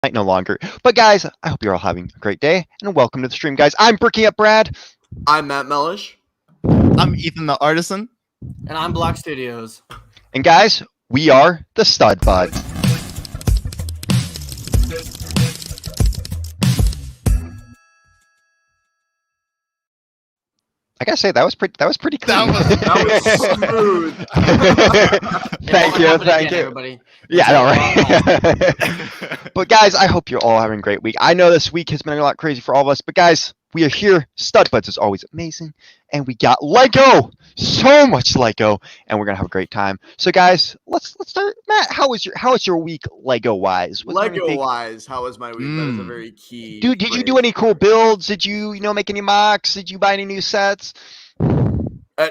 Night no longer. But guys, I hope you're all having a great day and welcome to the stream, guys. I'm Breaking Up Brad. I'm Matt Mellish. I'm Ethan The Artisan. And I'm Block.studios. And guys, we are the Stud Buds. I gotta say that was pretty clean. That was smooth. Thank you, Everybody. Yeah, I know, right? But guys, I hope you're all having a great week. I know this week has been a lot crazy for all of us, but guys, we are here. Stud Buds is always amazing, and we got Lego, so much Lego, and we're gonna have a great time. So guys, let's start. Matt, how was your week Lego wise? Lego wise, how was my week? That is a very key. Dude, did you do any cool builds? Did you make any mocks? Did you buy any new sets?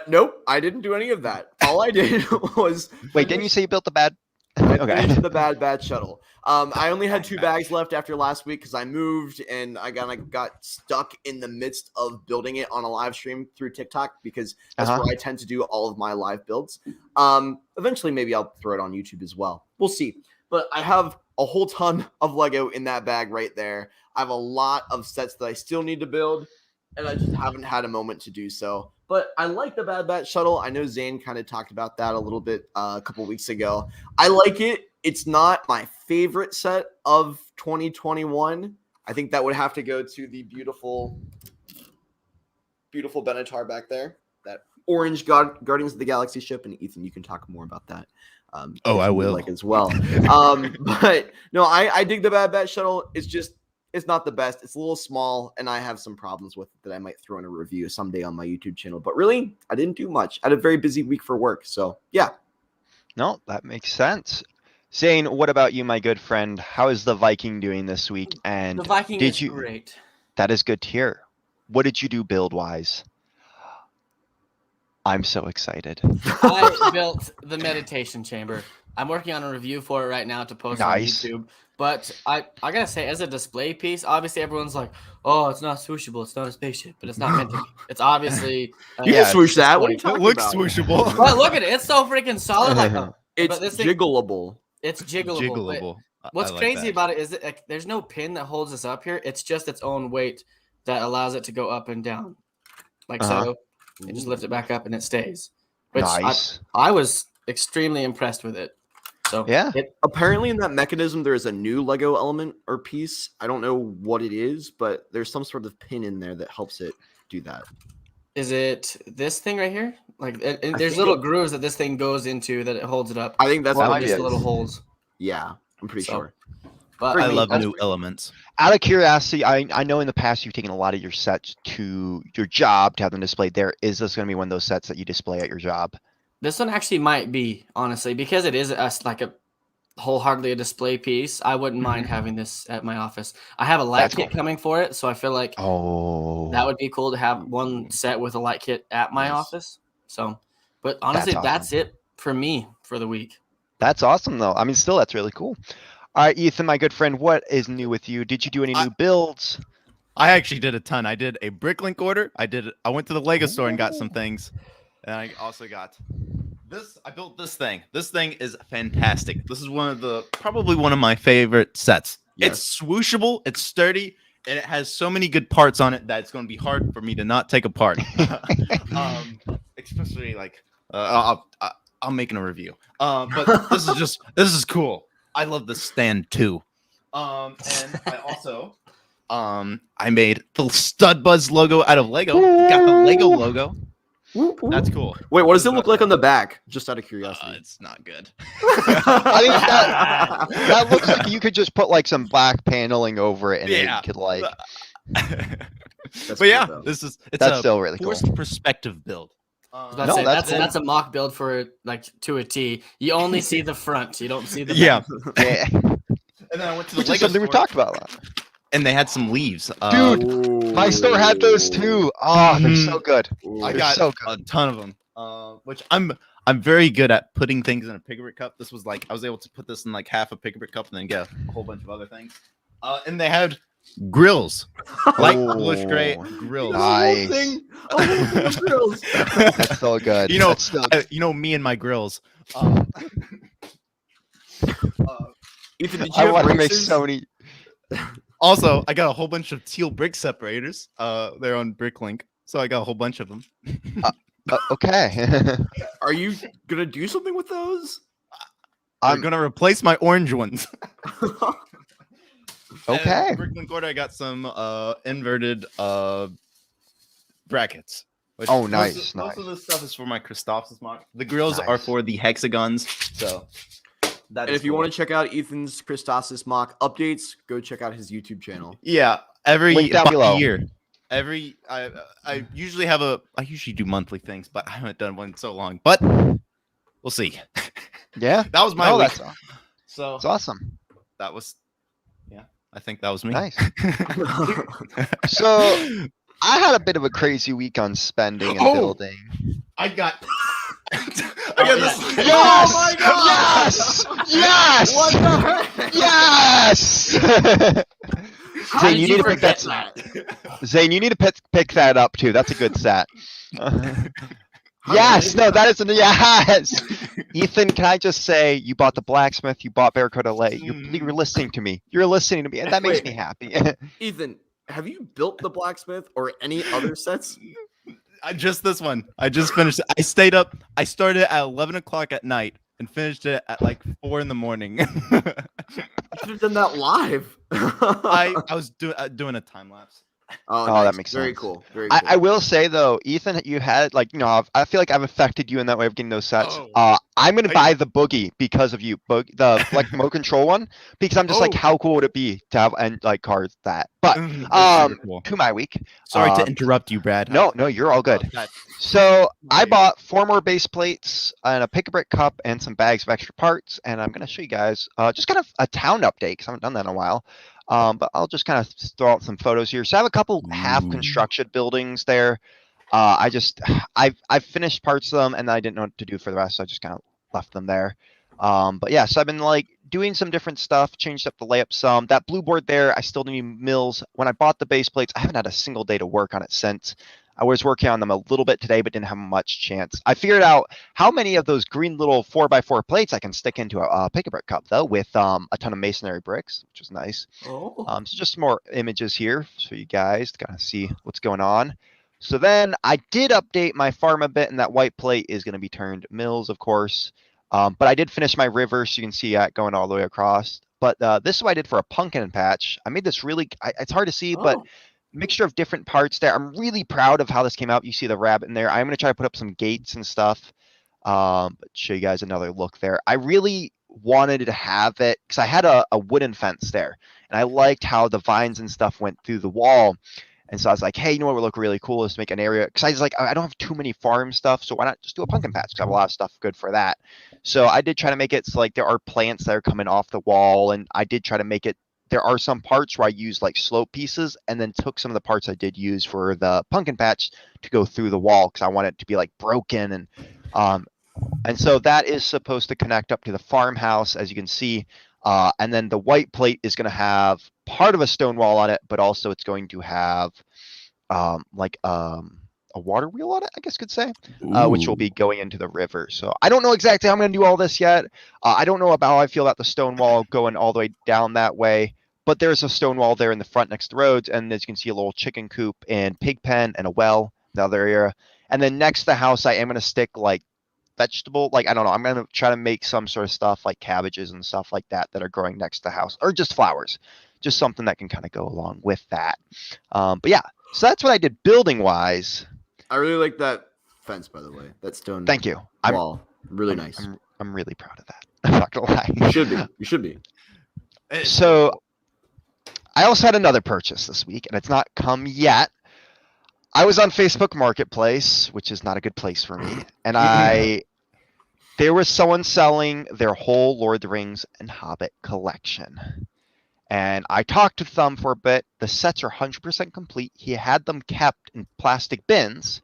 Nope, I didn't do any of that. All I did was Wait, didn't you say you built the bad? I Okay. finished the bad shuttle. I only had 2 bags left after last week because I moved and I got stuck in the midst of building it on a live stream through TikTok because that's where I tend to do all of my live builds. Eventually, maybe I'll throw it on YouTube as well. We'll see. But I have a whole ton of Lego in that bag right there. I have a lot of sets that I still need to build, and I just haven't had a moment to do so. But I like the Bad Batch shuttle. I know Zane kind of talked about that a little bit a couple weeks ago. I like it. It's not my favorite set of 2021. I think that would have to go to the beautiful Benatar back there. That orange Guardians of the Galaxy ship. And Ethan, you can talk more about that. I will. Like as well. But no, I dig the Bad Batch shuttle. It's not the best. It's a little small, and I have some problems with it that I might throw in a review someday on my YouTube channel. But really, I didn't do much. I had a very busy week for work. So, yeah. No, that makes sense. Zane, what about you, my good friend? How is the Viking doing this week? And The Viking is great. That is good to hear. What did you do build-wise? I'm so excited. I built the meditation chamber. I'm working on a review for it right now to post on YouTube. But I gotta say, as a display piece, obviously everyone's like, "Oh, it's not swooshable. It's not a spaceship." But it's not meant to be. It's obviously you can swoosh that. What are you talking looks about? swooshable. But look at it. It's so freaking solid. It's jiggleable. It's jiggleable. What's crazy about it is that there's no pin that holds this up here. It's just its own weight that allows it to go up and down, like so. You just lift it back up and it stays. Which I was extremely impressed with it. So yeah. Apparently in that mechanism there is a new Lego element or piece. I don't know what it is, but there's some sort of pin in there that helps it do that. Is it this thing right here? Like there's little grooves that this thing goes into that it holds it up. I think that's just little holes. Yeah, I'm pretty sure. But I love new elements. Out of curiosity, I know in the past you've taken a lot of your sets to your job to have them displayed there. Is this going to be one of those sets that you display at your job? This one actually might be, honestly, because it is like a wholeheartedly a display piece. I wouldn't mind having this at my office. I have a light kit coming for it, so I feel like that would be cool to have one set with a light kit at my office. So, but honestly, that's it for me for the week. That's awesome, though. I mean, still, that's really cool. All right, Ethan, my good friend, what is new with you? Did you do any new builds? I actually did a ton. I did a Bricklink order. I went to the Lego store and got some things. And I also got this. I built this thing. This thing is fantastic. This is probably one of my favorite sets. Yes. It's swooshable, it's sturdy, and it has so many good parts on it that it's going to be hard for me to not take apart. Especially like I'm making a review. But this is cool. I love the stand too. And I also I made the Stud Buds logo out of Lego. Got the Lego logo. That's cool. Wait, what does it look like on the back? Just out of curiosity. It's not good. I think that looks like you could just put like some black paneling over it and it could like. But yeah, that's still really cool. Forced perspective build. That's a mock build for like to a T. You only see the front. You don't see the back. Yeah. And then I went to the Lego something store, we talked about a lot. And they had some leaves. Dude, my store had those too. Oh, they're so good. I got a ton of them. Which I'm very good at putting things in a pick-a-brick cup. This was like I was able to put this in like half a pick-a-brick cup and then get a whole bunch of other things. And they had grills, light bluish gray grills. Nice. Grills. That's so good. You know me and my grills. Ethan, did you I have want to braces? make so many. Also, I got a whole bunch of teal brick separators. They're on Bricklink, so I got a whole bunch of them. Okay. Are you gonna do something with those? I'm gonna replace my orange ones. Okay. Bricklink order, I got some inverted brackets. Oh, nice, Most of nice. this stuff is for my Christophsis mock. The grills are Nice. for the hexagons. So that And if you want to check out Ethan's Christophsis mock updates, go check out his YouTube channel. yeah, every Link down below. year. I usually have I usually do monthly things, but I haven't done one in so long. But we'll see. Yeah. That was my week. So it's awesome. That was, yeah, I think that was me. Nice. So I had a bit of a crazy week on spending and building. I got. Yes! Oh my God! Yes! What the heck? Yes! How Zane, did you need to pick forget that. Zane, you need to pick that up too. That's a good stat. Yes, no, that is yes. Ethan, can I just say you bought the Blacksmith, you bought Barracuda Lake. You're listening to me. You're listening to me, and that makes me happy. Ethan, have you built the Blacksmith or any other sets? Just this one. I just finished it. I stayed up. I started at 11 o'clock at night and finished it at like 4 in the morning. You should have done that live. I was doing a time lapse. Oh, that nice. makes Very sense. cool. Very cool. I will say though, Ethan, you had I feel like I've affected you in that way of getting those sets. I'm gonna buy the boogie because of you, the like remote control one, because I'm just like, how cool would it be to have and like cards that? But Cool. to my week. Sorry to interrupt you, Brad. No, you're all good. So I bought 4 more base plates and a pick-a-brick cup and some bags of extra parts, and I'm gonna show you guys just kind of a town update because I haven't done that in a while. But I'll just kind of throw out some photos here. So I have a couple half-constructed buildings there. I've finished parts of them, and I didn't know what to do for the rest, so I just kind of left them there. But yeah, so I've been like doing some different stuff, changed up the layup some. That blue board there, I still need mills. When I bought the base plates, I haven't had a single day to work on it since. I was working on them a little bit today, but didn't have much chance. I figured out how many of those green little 4x4 plates I can stick into a pick-a-brick cup, though, with a ton of masonry bricks, which is nice. So just some more images here for you guys to kind of see what's going on. So then I did update my farm a bit, and that white plate is going to be turned mills, of course. But I did finish my river, so you can see it going all the way across. But this is what I did for a pumpkin patch. I made this really, it's hard to see, but mixture of different parts there. I'm really proud of how this came out. You see the rabbit in there. I'm going to try to put up some gates and stuff. But show you guys another look there. I really wanted to have it because I had a wooden fence there, and I liked how the vines and stuff went through the wall. And so I was like, hey, you know what would look really cool is to make an area, because I was like, I don't have too many farm stuff, so why not just do a pumpkin patch, because I have a lot of stuff good for that. So I did try to make it so like there are plants that are coming off the wall, and I did try to make it, there are some parts where I used like slope pieces and then took some of the parts I did use for the pumpkin patch to go through the wall, because I want it to be like broken. And so that is supposed to connect up to the farmhouse, as you can see. And then the white plate is going to have part of a stone wall on it, but also it's going to have like a water wheel on it, I guess you could say, which will be going into the river. So I don't know exactly how I'm going to do all this yet. I don't know about how I feel about the stone wall going all the way down that way, but there's a stone wall there in the front next to the roads. And as you can see, a little chicken coop and pig pen and a well, the other area. And then next to the house, I am going to stick like vegetable, like I don't know, I'm gonna try to make some sort of stuff like cabbages and stuff like that that are growing next to the house, or just flowers, just something that can kind of go along with that. But yeah, so that's what I did building wise. I really like that fence, by the way. That stone Thank you. wall, really nice. I'm really proud of that. I'm not gonna lie. You should be. So I also had another purchase this week, and it's not come yet. I was on Facebook Marketplace, which is not a good place for me, and there was someone selling their whole Lord of the Rings and Hobbit collection. And I talked to them for a bit. The sets are 100% complete. He had them kept in plastic bins.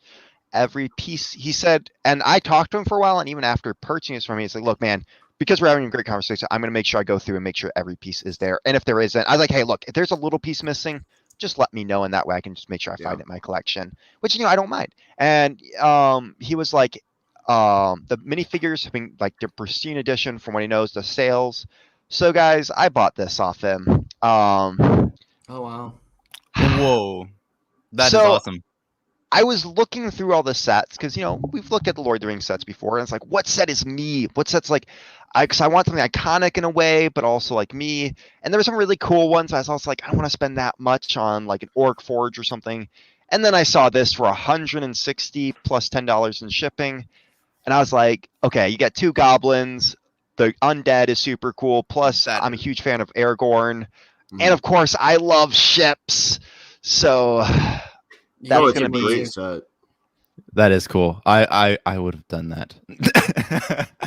Every piece, he said, and I talked to him for a while, and even after purchasing this from me, he's like, look, man, because we're having a great conversation, I'm going to make sure I go through and make sure every piece is there. And if there isn't, I was like, hey, look, if there's a little piece missing, just let me know, and that way I can just make sure I find it in my collection, which, I don't mind. And he was like, the minifigures have been like the pristine edition from what he knows, the sales. So guys, I bought this off him. Um, Oh wow. Whoa, that is So- awesome. I was looking through all the sets because we've looked at the Lord of the Rings sets before, and it's like, what set is me? What set's like? Because I want something iconic in a way, but also like me. And there were some really cool ones. I was also like, I don't want to spend that much on like an Orc Forge or something. And then I saw this for $160 plus $10 in shipping, and I was like, okay, you got 2 goblins. The undead is super cool. Plus, I'm a huge fan of Aragorn, and of course, I love ships. So. That's it's gonna a be great set. That is cool. I would have done that.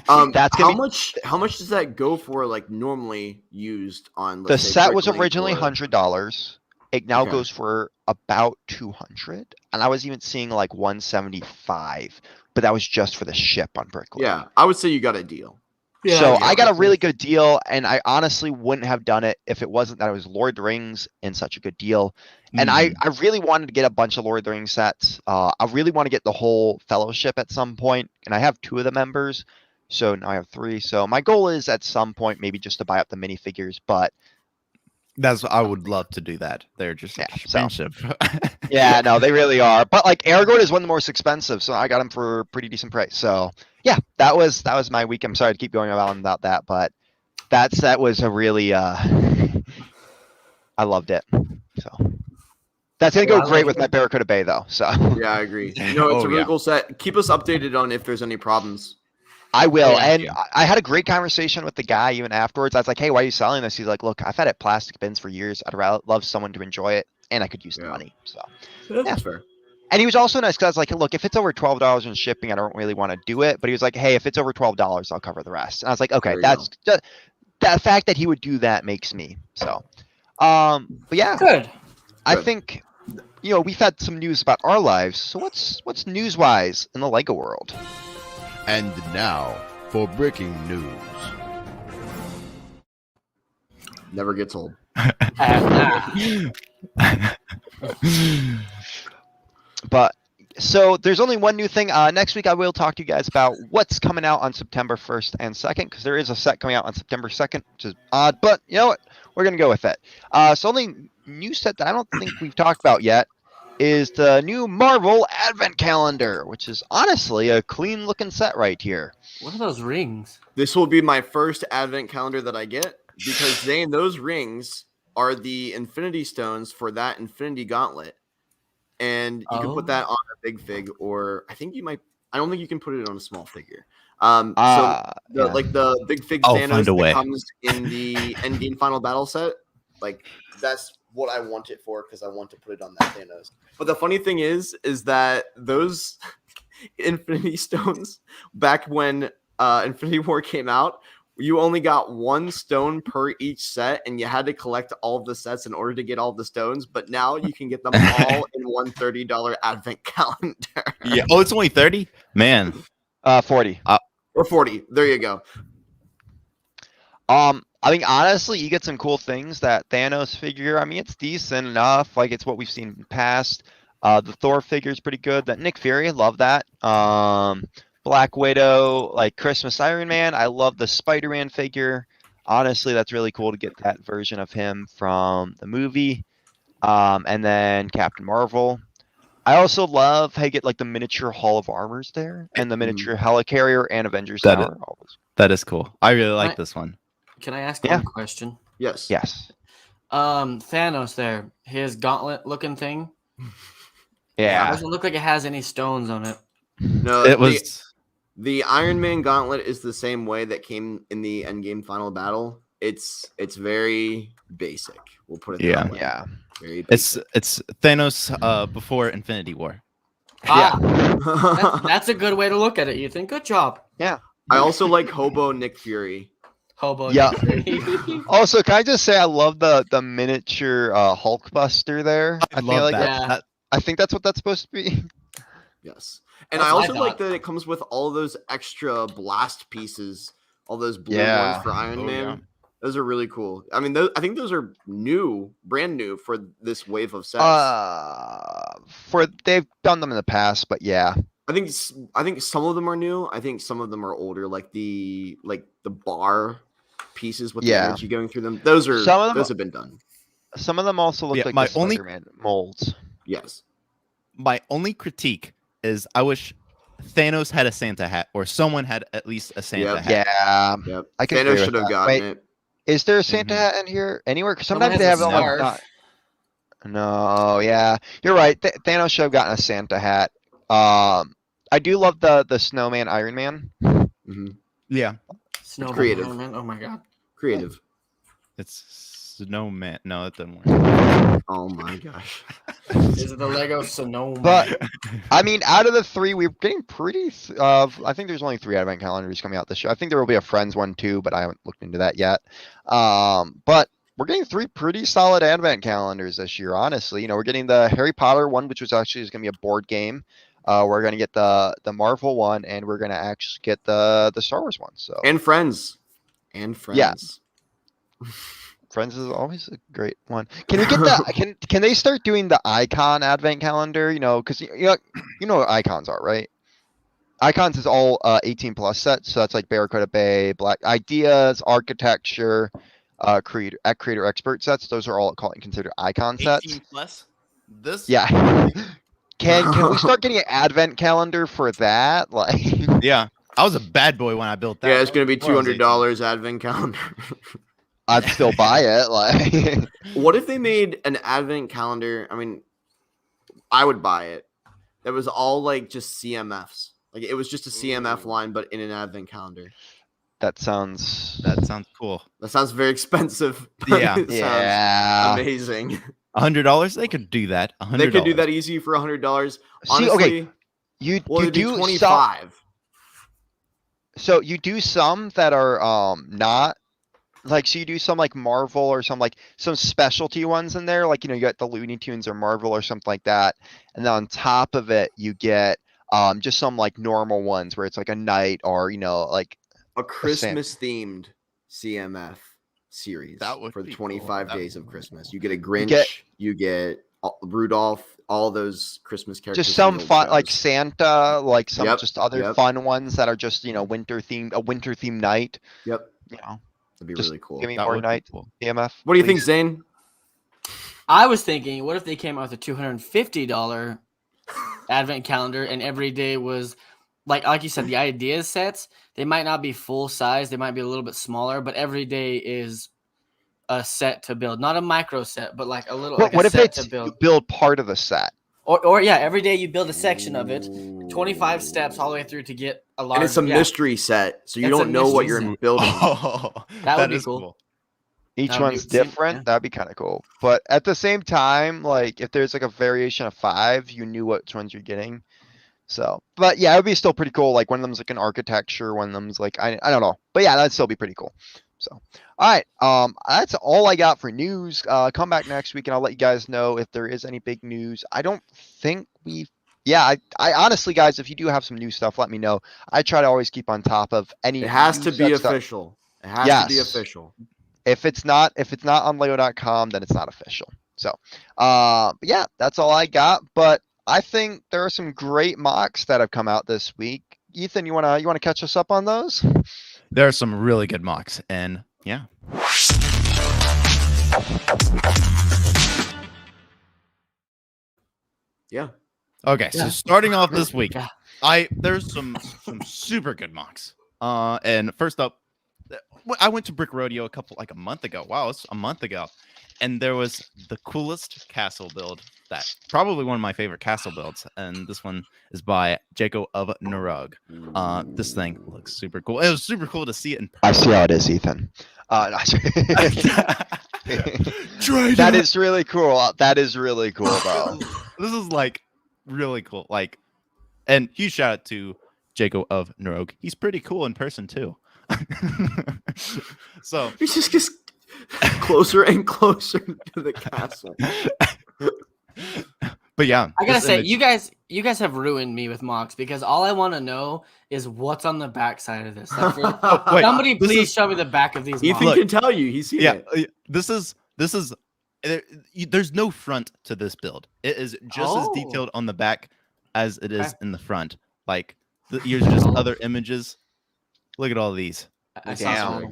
That's gonna how much does that go for? Like normally used on the set was Bricklink originally or- $100. It now Okay. goes for about 200, and I was even seeing like 175, but that was just for the ship on Bricklink. Yeah, I would say you got a deal. So Yeah, I got a really good deal, and I honestly wouldn't have done it if it wasn't that it was Lord of the Rings and such a good deal. And I really wanted to get a bunch of Lord of the Rings sets. I really want to get the whole Fellowship at some point, and I have 2 of the members, so now I have 3. So my goal is at some point maybe just to buy up the minifigures, but I would love to do that. They're just Yeah, so- expensive. yeah, no, they really are. But like Aragorn is one of the most expensive, so I got him for a pretty decent price. So yeah, that was my week. I'm sorry to keep going on about that, but that set was a really I loved it. So that's gonna Well, go I great love with it. my Barracuda Bay though. So Yeah, I agree. No, it's Oh, a really yeah. cool set. Keep us updated on if there's any problems. I will. Yeah. And I had a great conversation with the guy even afterwards. I was like, hey, why are you selling this? He's like, look, I've had it plastic bins for years. Love someone to enjoy it, and I could use the Yeah. money. So That's fair. and he was also nice because I was like, look, if it's over $12 in shipping, I don't really want to do it. But he was like, hey, if it's over $12, I'll cover the rest. And I was like, okay, There you that's just that fact that he would do that makes me so. But yeah, Good. I Good. think we've had some news about our lives. So what's news wise in the Lego world? And now for breaking news. Never gets old. But so there's only one new thing. Next week I will talk to you guys about what's coming out on September 1st and 2nd, because there is a set coming out on September 2nd, which is odd, but you know what? We're gonna go with it. So only new set that I don't think we've talked about yet is the new Marvel Advent Calendar, which is honestly a clean looking set right here. What are those rings? This will be my first advent calendar that I get because Zane, those rings are the Infinity Stones for that Infinity Gauntlet. And you can put that on a big fig, or I think you might. I don't think you can put it on a small figure. Like the big fig I'll Thanos find a way. that comes in the Endgame Final Battle set, like that's what I want it for because I want to put it on that Thanos. But the funny thing is that those Infinity Stones back when Infinity War came out, you only got 1 stone per each set, and you had to collect all of the sets in order to get all the stones. But now you can get them all in one $30 advent calendar. Yeah. Oh, it's only 30? Man. 40. Or 40. There you go. I mean, honestly, you get some cool things. That Thanos figure, I mean, it's decent enough. Like, it's what we've seen in the past. The Thor figure is pretty good. That Nick Fury, love that. Black Widow, like Christmas Iron Man. I love the Spider-Man figure. Honestly, that's really cool to get that version of him from the movie. And then Captain Marvel. I also love how you get like the miniature Hall of Armors there, and the miniature Helicarrier and Avengers Tower. That is cool. I really like this one. Can I ask one question? Yes. Yes. Thanos there, his gauntlet looking thing. Yeah. Doesn't look like it has any stones on it. No, It was. The Iron Man gauntlet is the same way that came in the Endgame Final Battle. It's very basic. We'll put it that way. Yeah. Very basic. It's Thanos before Infinity War. That's a good way to look at it, Ethan. Good job. Yeah. I also like Hobo Nick Fury. Hobo. Yeah. Also, can I just say I love the miniature Hulkbuster there. I love that. Yeah. I think that's what that's supposed to be. Yes. And That's I what I also like thought. that it comes with all those extra blast pieces, all those blue Yeah. ones for Iron Oh, Man. yeah. Those are really cool. I mean, I think those are brand new for this wave of sets. They've done them in the past, but yeah. I think some of them are new. I think some of them are older, like the bar pieces with the energy going through them. Those have been done. Some of them also look like the Spider-Man molds. Yes. My only critique is I wish Thanos had a Santa hat, or someone had at least a Santa hat. Yeah. Yep. I can Thanos should have gotten it. Is there a Santa hat in here anywhere? Because sometimes they have it like No, yeah, you're right. Thanos should have gotten a Santa hat. I do love the Snowman Iron Man. Mm-hmm. Yeah, Snowman creative. Iron Man. Oh my god, creative. It's Snowman. No, it doesn't work. Oh my gosh. Is it the Lego Snowman? But I mean, out of the three, we're getting pretty. I think there's only 3 advent calendars coming out this year. I think there will be a Friends one too, but I haven't looked into that yet. But we're getting 3 pretty solid advent calendars this year. Honestly, we're getting the Harry Potter one, which was actually going to be a board game. We're going to get the Marvel one, and we're going to actually get the Star Wars one. So and Friends. Yeah. Friends is always a great one. Can we get that? Can they start doing the Icon advent calendar? Because you know what Icons are, right? Icons is all 18 plus sets, so that's like Barracuda Bay, Black Ideas, Architecture, Creator Expert sets. Those are all considered Icon sets. 18 plus. This. Yeah. Can we start getting an advent calendar for that? Like. Yeah, I was a bad boy when I built that. Yeah, it's gonna be $200 advent calendar. I'd still buy it. Like, what if they made an advent calendar? I mean, I would buy it. That was all like just CMFs. Like it was just a CMF line, but in an advent calendar. That sounds cool. That sounds very expensive. Yeah, yeah, amazing. $100. They could do that. $100. They could do that easy for $100. Honestly, okay, you do 25. So you do some that are not. Like, so you do some like Marvel or some specialty ones in there, like, you got the Looney Tunes or Marvel or something like that. And then on top of it, you get just some like normal ones where it's like a night or, like a Christmas themed CMF series for the 25 days of Christmas. You get a Grinch, you get Rudolph, all those Christmas characters. Just some fun, like Santa, like some just other fun ones that are just, winter themed, a winter themed night. Yep. That'd be Just really cool. Give me more night, EMF. What do you think, Zane? I was thinking, what if they came out with a $250 advent calendar, and every day was like you said, the idea sets. They might not be full size; they might be a little bit smaller, but every day is a set to build, not a micro set, but like a little. What if it's build part of the set? Or every day you build a section of it, 25 steps all the way through to get a large. And it's a mystery set, so you don't know what you're building. Oh, that would be cool. Each one's different. Yeah. That'd be kind of cool. But at the same time, like if there's like a variation of 5, you knew which ones you're getting. So, but yeah, it would be still pretty cool. Like one of them's like an architecture, one of them's like I don't know, but yeah, that'd still be pretty cool. So, all right, that's all I got for news. Come back next week and I'll let you guys know if there is any big news. I don't think I honestly, guys, if you do have some new stuff, let me know. I try to always keep on top of any. It has to be official. It has to be official. If it's not on Lego.com, then it's not official. So, yeah, that's all I got. But I think there are some great mocks that have come out this week. Ethan, you wanna catch us up on those? There are some really good mocks, and yeah. Yeah. Okay, so starting off this week, there's some super good mocks. And first up, I went to Brick Rodeo a month ago. Wow, it's a month ago. And there was the coolest castle build, that probably one of my favorite castle builds. And this one is by Jaco of Narug. This thing looks super cool. It was super cool to see it in person. I see how it is, Ethan. That is really cool. That is really cool, though. This is like really cool. And huge shout out to Jaco of Narug. He's pretty cool in person too. So he just gets closer and closer to the castle. But yeah, I gotta say, you guys have ruined me with mocks, because all I want to know is what's on the back side of this. Wait, somebody please show me the back of these. Ethan can tell you. He's seen it. This is. There's no front to this build. It is just as detailed on the back as it is in the front. Here's just other images. Look at all these. I saw some.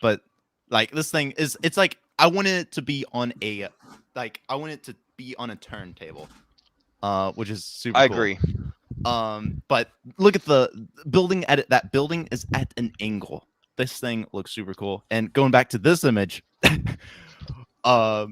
but like this thing is, it's like I wanted it to be on a turntable, which is super I cool. agree. But look at the building that building is at an angle. This thing looks super cool. And going back to this image, the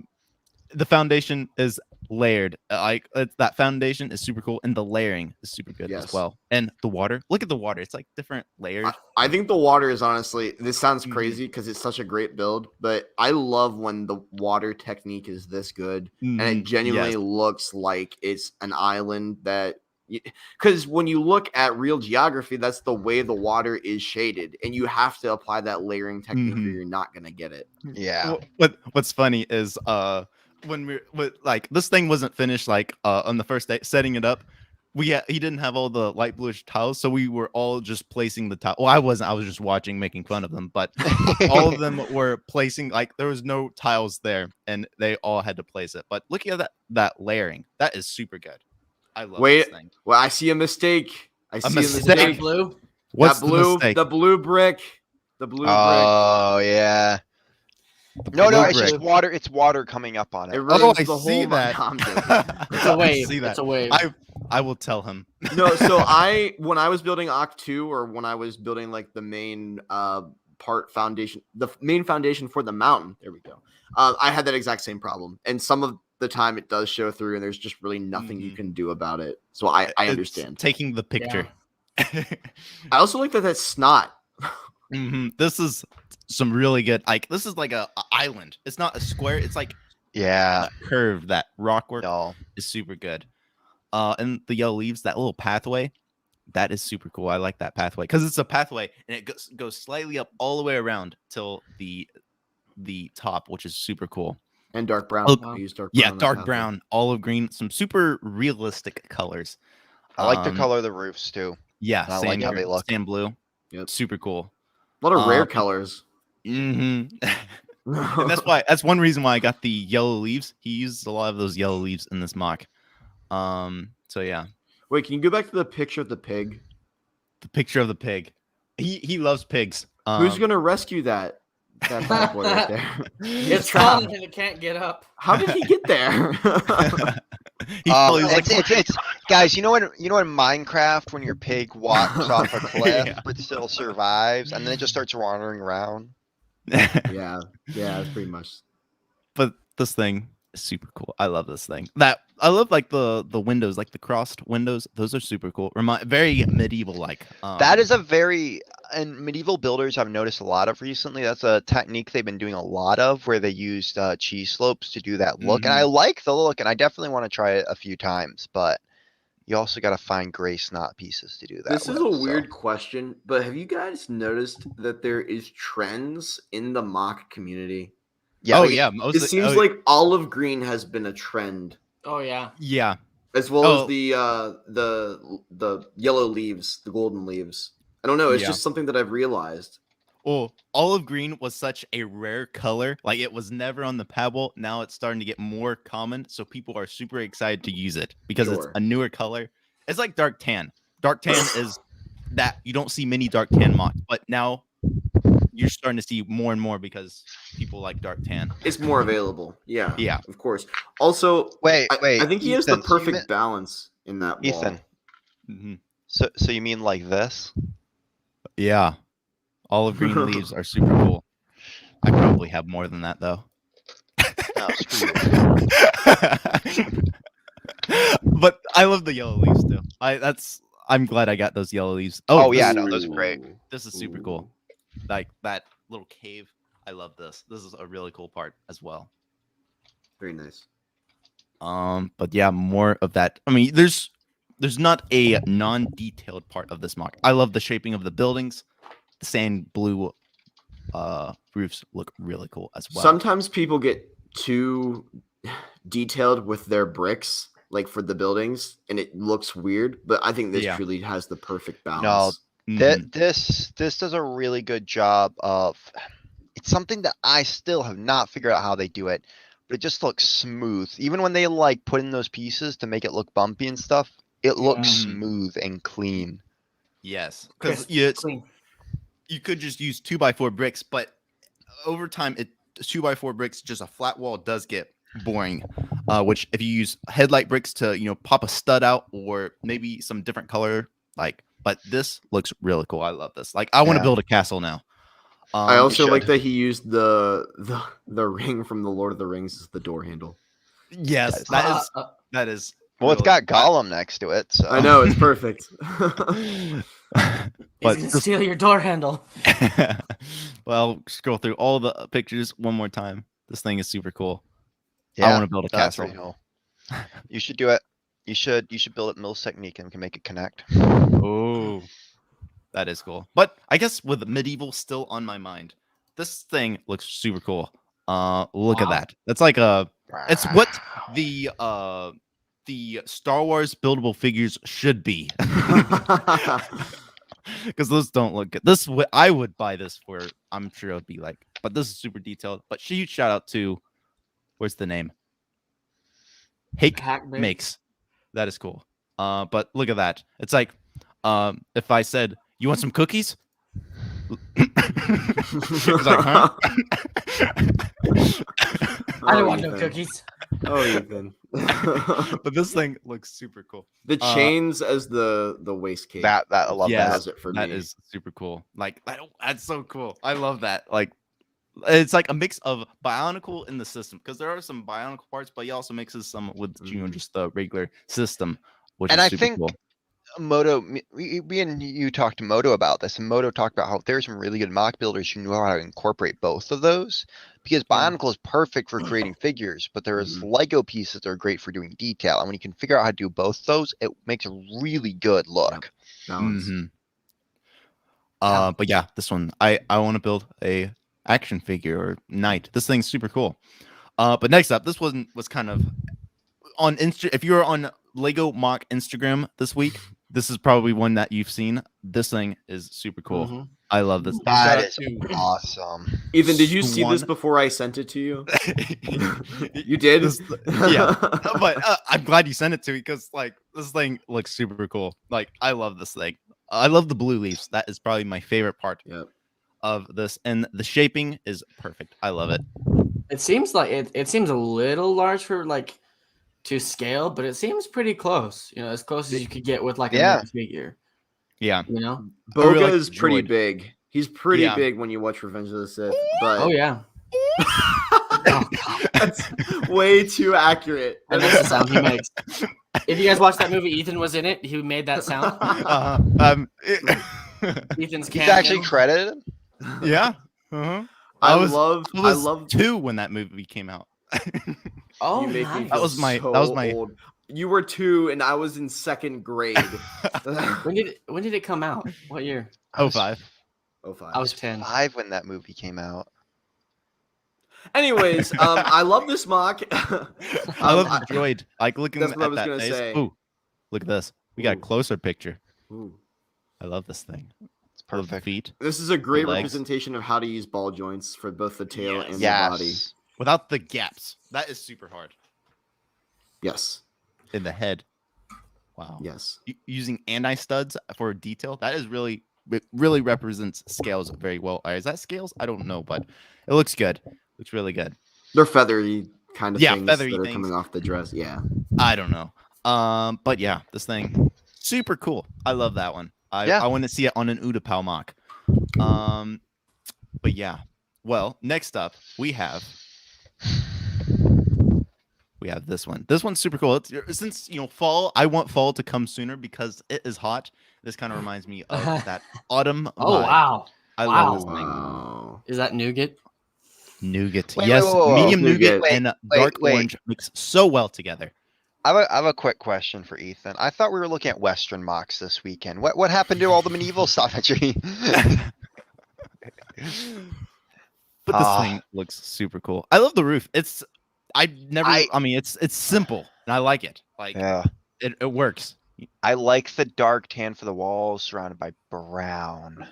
foundation is layered. That foundation is super cool, and the layering is super good as well. And the water, look at the water. It's like different layers. I think the water is honestly, this sounds crazy because it's such a great build, but I love when the water technique is this good and it genuinely looks like it's an island that, because when you look at real geography, that's the way the water is shaded, and you have to apply that layering technique or you're not going to get it. Yeah. What's funny is when this thing wasn't finished on the first day setting it up, he didn't have all the light bluish tiles, so we were all just placing the tile. Well, I wasn't. I was just watching, making fun of them, but all of them were placing, there was no tiles there, and they all had to place it. But look at that layering. That is super good. I love this thing. Well, I see a mistake. I see a mistake. Blue. What's the mistake? The blue brick. Oh yeah. No, it's just water. It's water coming up on it. I see that. It's a wave. See that. It's a wave. I will tell him. No, so when I was building Oct 2, or when I was building the main foundation, the main foundation for the mountain. There we go. I had that exact same problem, and some of the time it does show through, and there's just really nothing you can do about it. So I understand. Taking the picture. Yeah. I also like that that's snot. This is some really good. This is like a island. It's not a square. It's like a curve. That rock work is super good. And the yellow leaves, that little pathway, that is super cool. I like that pathway because it's a pathway and it goes slightly up all the way around till the top, which is super cool. And dark brown. I use dark brown. Yeah, dark brown, olive green, some super realistic colors. I like the color of the roofs too. Yeah, I like how they look. Sand blue. Yep. Super cool. A lot of rare colors. And that's one reason why I got the yellow leaves. He uses a lot of those yellow leaves in this mock. So yeah. Wait, can you go back to the picture of the pig? The picture of the pig. He loves pigs. Who's gonna rescue that bad boy right there? It's trapped and it can't get up. How did he get there? It's guys, you know in Minecraft when your pig walks off a cliff but still survives and then it just starts wandering around? yeah, that's pretty much. But this thing is super cool. I love this thing. I love the windows, like the crossed windows. Those are super cool. Very medieval like. That is and medieval builders I've noticed a lot of recently. That's a technique they've been doing a lot of, where they used cheese slopes to do that look. And I like the look, and I definitely want to try it a few times, but you also got to find gray snot pieces to do that. This is a weird question, but have you guys noticed that there is trends in the mock community? Yeah. It seems like olive green has been a trend. Oh yeah. Yeah. As well as the yellow leaves, the golden leaves. I don't know. It's just something that I've realized. Well, olive green was such a rare color. Like, it was never on the Pebble. Now it's starting to get more common. So people are super excited to use it because it's a newer color. It's like dark tan. Dark tan is that you don't see many dark tan mocks, but now you're starting to see more and more because people like dark tan. It's more available. Yeah. Yeah. Of course. Also, wait. I think he has the perfect balance in that wall. Ethan. Mm-hmm. So you mean like this? Yeah. Olive green leaves are super cool. I probably have more than that though. No, screw you. But I love the yellow leaves too. I'm glad I got those yellow leaves. Oh yeah, no, those are great. This is super cool. Like that little cave. I love this. This is a really cool part as well. Very nice. But yeah, more of that. I mean, there's not a non-detailed part of this mock. I love the shaping of the buildings. The sand blue roofs look really cool as well. Sometimes people get too detailed with their bricks, like for the buildings, and it looks weird. But I think this truly has the perfect balance. No, this does a really good job of. It's something that I still have not figured out how they do it, but it just looks smooth. Even when they like put in those pieces to make it look bumpy and stuff, it looks smooth and clean. Yes, because you could just use 2x4 bricks, but over time, 2x4 bricks, just a flat wall does get boring. Which if you use headlight bricks to pop a stud out or maybe some different color, but this looks really cool. I love this. Like I want to build a castle now. I also like that he used the ring from the Lord of the Rings as the door handle. Yes, that is. Well, it's got Gollum next to it, so I know it's perfect. He's gonna steal your door handle. Well, scroll through all the pictures one more time. This thing is super cool. yeah, I want to build a that's castle. pretty cool. You should do it. You should build it Mills technique and we can make it connect. Oh, that is cool. But I guess with medieval still on my mind, this thing looks super cool. Look at that. That's like it's what the Star Wars buildable figures should be. Because those don't look good. I would buy this for. I'm sure it would be like, but this is super detailed. But huge shout out to, where's the name? Hake Makes. That is cool. But look at that. It's like, if I said, "You want some cookies?" It's like, huh? I don't want no cookies. Oh, Ethan. But this thing looks super cool. The chains as the waist cape. That I love Yes, that. does it for that me. is super cool. Like that's so cool. I love that. Like it's like a mix of bionicle in the system because there are some bionicle parts, but he also mixes some with just the regular system, which And is I super think cool. Moto, we and you talked to Moto about this, and Moto talked about how there's some really good mock builders who know how to incorporate both of those, because Bionicle is perfect for creating figures, but there's Lego pieces that are great for doing detail, and when you can figure out how to do both those, it makes a really good look. But yeah, this one I want to build a action figure or knight. This thing's super cool. But next up, this one was kind of on if you're on Lego Mock Instagram this week, this is probably one that you've seen. This thing is super cool. I love this. That is awesome. Ethan, did you see this before I sent it to you? You did? Yeah. But I'm glad you sent it to me because like this thing looks super cool. Like I love this thing. I love the blue leaves. That is probably my favorite part of this. And the shaping is perfect. I love it. It seems like it seems a little large for like to scale, but it seems pretty close. As close as you could get with like a figure. Yeah. Boga like is pretty droid. big. He's pretty big when you watch Revenge of the Sith. But oh yeah. That's way too accurate. And that's the sound he makes. If you guys watch that movie, Ethan was in it. He made that sound. Ethan's He's actually credited. Yeah. I love 2 when that movie came out. Oh, you make me nice. feel that was my old. You were 2 and I was in 2nd grade. When did it come out? What year? 05. 05. I was 10. 5 when that movie came out. Anyways, I love this mock. I love the droid. Like looking that's at what I was that gonna face. say. Ooh, look at this. We got a Ooh. closer picture. Ooh. I love this thing. It's I love the perfect. feet This is a great legs. representation of how to use ball joints for both the tail and the Yes. body. without the gaps. That is super hard. Yes. In the head. Wow. Yes. Using anti-studs for detail, that is really represents scales very well. Is that scales? I don't know, but it looks good. Looks really good. They're feathery kind of things feathery that are things. coming off the dress. Yeah. I don't know. But yeah, this thing super cool. I love that one. I want to see it on an Udapau mock. But yeah. Well, next up we have this one. This one's super cool. Since fall, I want fall to come sooner because it is hot. This kind of reminds me of that autumn. Oh vibe. wow! I love this thing. Wow. Is that nougat? Nougat. Wait, Yes, wait, medium nougat Wait, and dark wait. orange mix so well together. I have a quick question for Ethan. I thought we were looking at Western mocks this weekend. What happened to all the medieval stuff at your But this thing looks super cool. I love the roof. It's simple and I like it. Like it works. I like the dark tan for the walls surrounded by brown.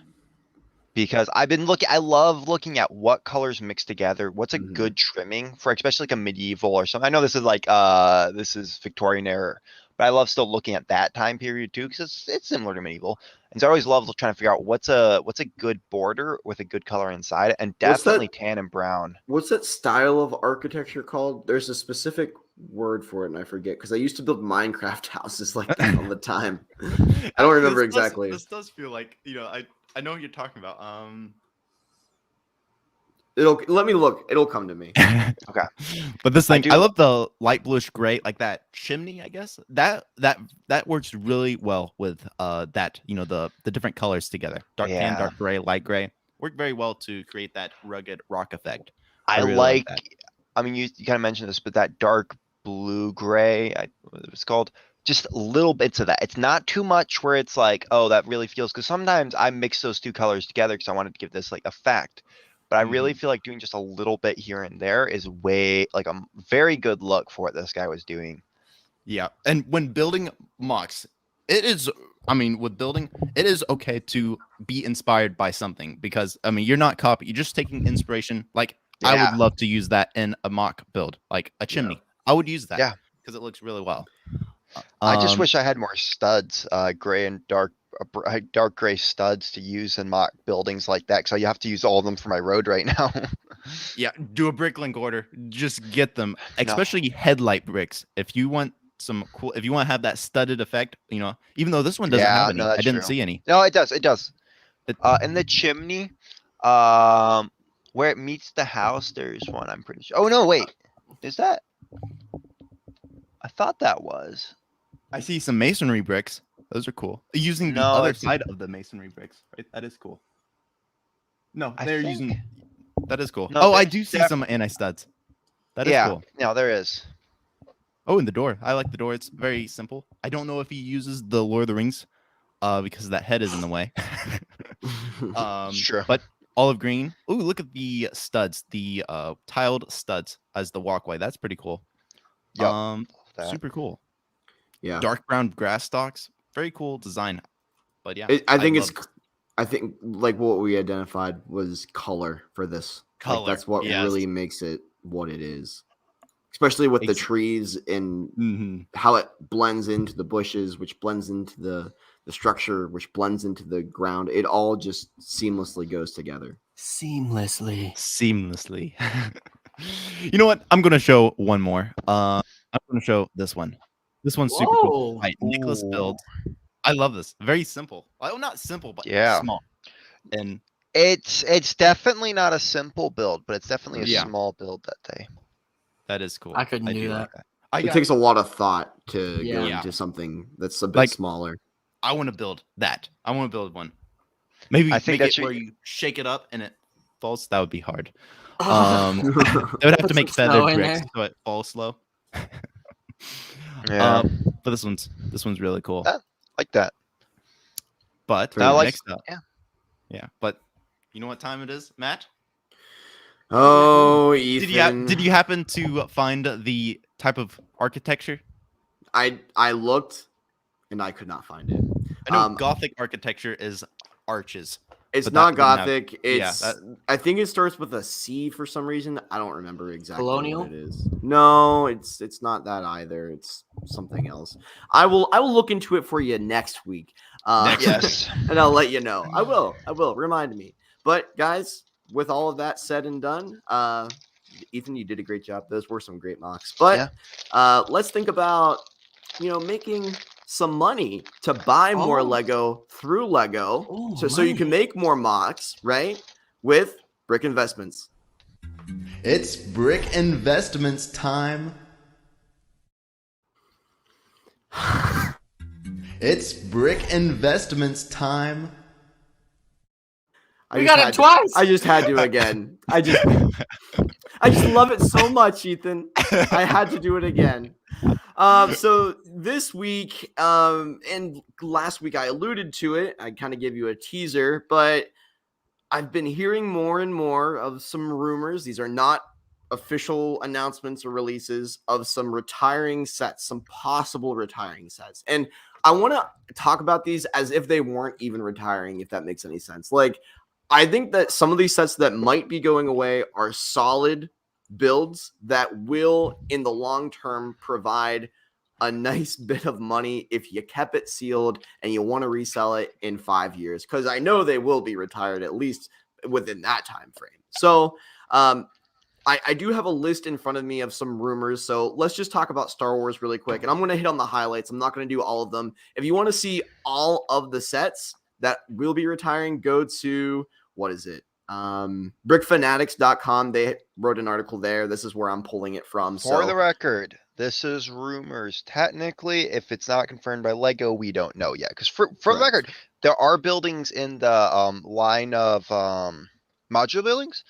Because I love looking at what colors mix together. What's a good trimming for especially like a medieval or something. I know this is like this is Victorian era, but I love still looking at that time period too, because it's similar to medieval. And so I always love trying to figure out what's a good border with a good color inside it, and What's that- definitely tan and brown. What's that style of architecture called? There's a specific word for it, and I forget because I used to build Minecraft houses like that all the time. I don't remember exactly. This does feel like, I know what you're talking about. Let me look. It'll come to me. Okay. But this thing, do- I love the light bluish gray, like that chimney, I guess. That works really well with that, the different colors together. Dark tan, Yeah. dark gray, light gray. Work very well to create that rugged rock effect. I really like that. I mean, you kind of mentioned this, but that dark blue gray, what it was called, just little bits of that. It's not too much where it's like, oh, that really feels, because sometimes I mix those two colors together because I wanted to give this like effect. But I really feel like doing just a little bit here and there is way like a very good look for what this guy was doing. Yeah. And when building MOCs, with building, it is okay to be inspired by something because, you're not copying, you're just taking inspiration. Like, I Yeah. would love to use that in a MOC build, like a chimney. I would use that. Yeah. Because it looks really well. I just wish I had more studs, gray and dark gray studs to use in mock buildings like that. So you have to use all of them for my road right now. Yeah, do a bricklink order. Just get them, especially headlight bricks. If you want if you want to have that studded effect, even though this one doesn't have any, no, I that's didn't true. see any. No, it does. It does. In the chimney, where it meets the house, there's one. I'm pretty sure. Oh no, wait, is that? I thought that was. I see some masonry bricks. Those are cool. Using the No, other it's- side of the masonry bricks, right? That is cool. No, I they're think- using. That is cool. No, Oh, I there's do see def- some anti-studs. That is Yeah, cool. no, there is. Oh, and the door. I like the door. It's very simple. I don't know if he uses the Lord of the Rings, because that head is in the way. Sure. But olive green. Oh, look at the studs. The tiled studs as the walkway. That's pretty cool. Yep. That. Super cool. Yeah. Dark brown grass stalks. Very cool design. But yeah, I think like what we identified was color for this. Like, Color, that's what yes. really makes it what it is. Especially with the trees and Mhm. how it blends into the bushes, which blends into the structure, which blends into the ground. It all just seamlessly goes together. Seamlessly. You know what? I'm gonna show one more. I'm gonna show this one. This one's super cool. Whoa. Right, Nicholas Ooh. builds. I love this. Very simple. Well, not simple, but Yeah. small. And It's definitely not a simple build, but it's definitely a Yeah. small build that day. that is cool. I couldn't do like that. that. It takes a lot of thought to go Yeah. into something that's a bit Like- smaller. I want to build that. I want to build one. Maybe I think make that's it your- where you shake it up and it falls. That would be hard. Oh, They would have Put to make some snow feathered in bricks there. so it falls slow. Yeah, But this one's really cool. like that. But I like- next up, yeah. But you know what time it is, Matt? Oh, Ethan. Did you happen to find the type of architecture? I looked and I could not find it. I know Um, Gothic architecture is arches. It's but not that didn't Gothic. It's I think it starts with a C for some reason. I don't remember exactly Colonial? what it is. No, it's not that either. It's something else. I will look into it for you next week. Yes. And I'll let you know. I will. Remind me. But guys, with all of that said and done, Ethan, you did a great job. Those were some great mocks. But let's think about making some money to buy more Oh. Lego through Lego, Ooh, so you can money. make more mocks, right? With Brick Investments. It's Brick Investments time. It's Brick Investments time. I We just got it had to- twice. I just had to again. I just love it so much, Ethan. I had to do it again. So this week, and last week I alluded to it. I kind of gave you a teaser, but I've been hearing more and more of some rumors. These are not official announcements or releases of some retiring sets, some possible retiring sets. And I want to talk about these as if they weren't even retiring, if that makes any sense. Like, I think that some of these sets that might be going away are solid builds that will, in the long term, provide a nice bit of money if you kept it sealed and you want to resell it in 5 years, because I know they will be retired at least within that time frame. So I do have a list in front of me of some rumors. So let's just talk about Star Wars really quick. And I'm going to hit on the highlights. I'm not going to do all of them. If you want to see all of the sets that will be retiring, go to, what is it? Brickfanatics.com. They wrote an article there. This is where I'm pulling it from. For the record, this is rumors. Technically, if it's not confirmed by Lego, we don't know yet. Because for the record, there are buildings in the line of modular buildings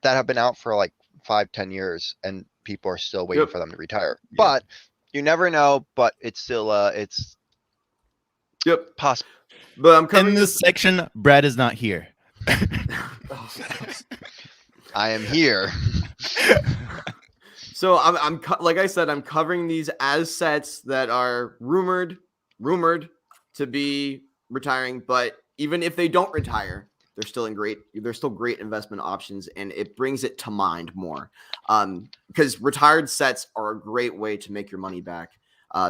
that have been out for like 5-10 years, and people are still waiting for them to retire. Yeah. But you never know. But it's still it's possible. But I'm coming in this section. Brad is not here. I am here. So I'm like I said, I'm covering these as sets that are rumored to be retiring. But even if they don't retire, they're still great investment options, and it brings it to mind more. Because retired sets are a great way to make your money back,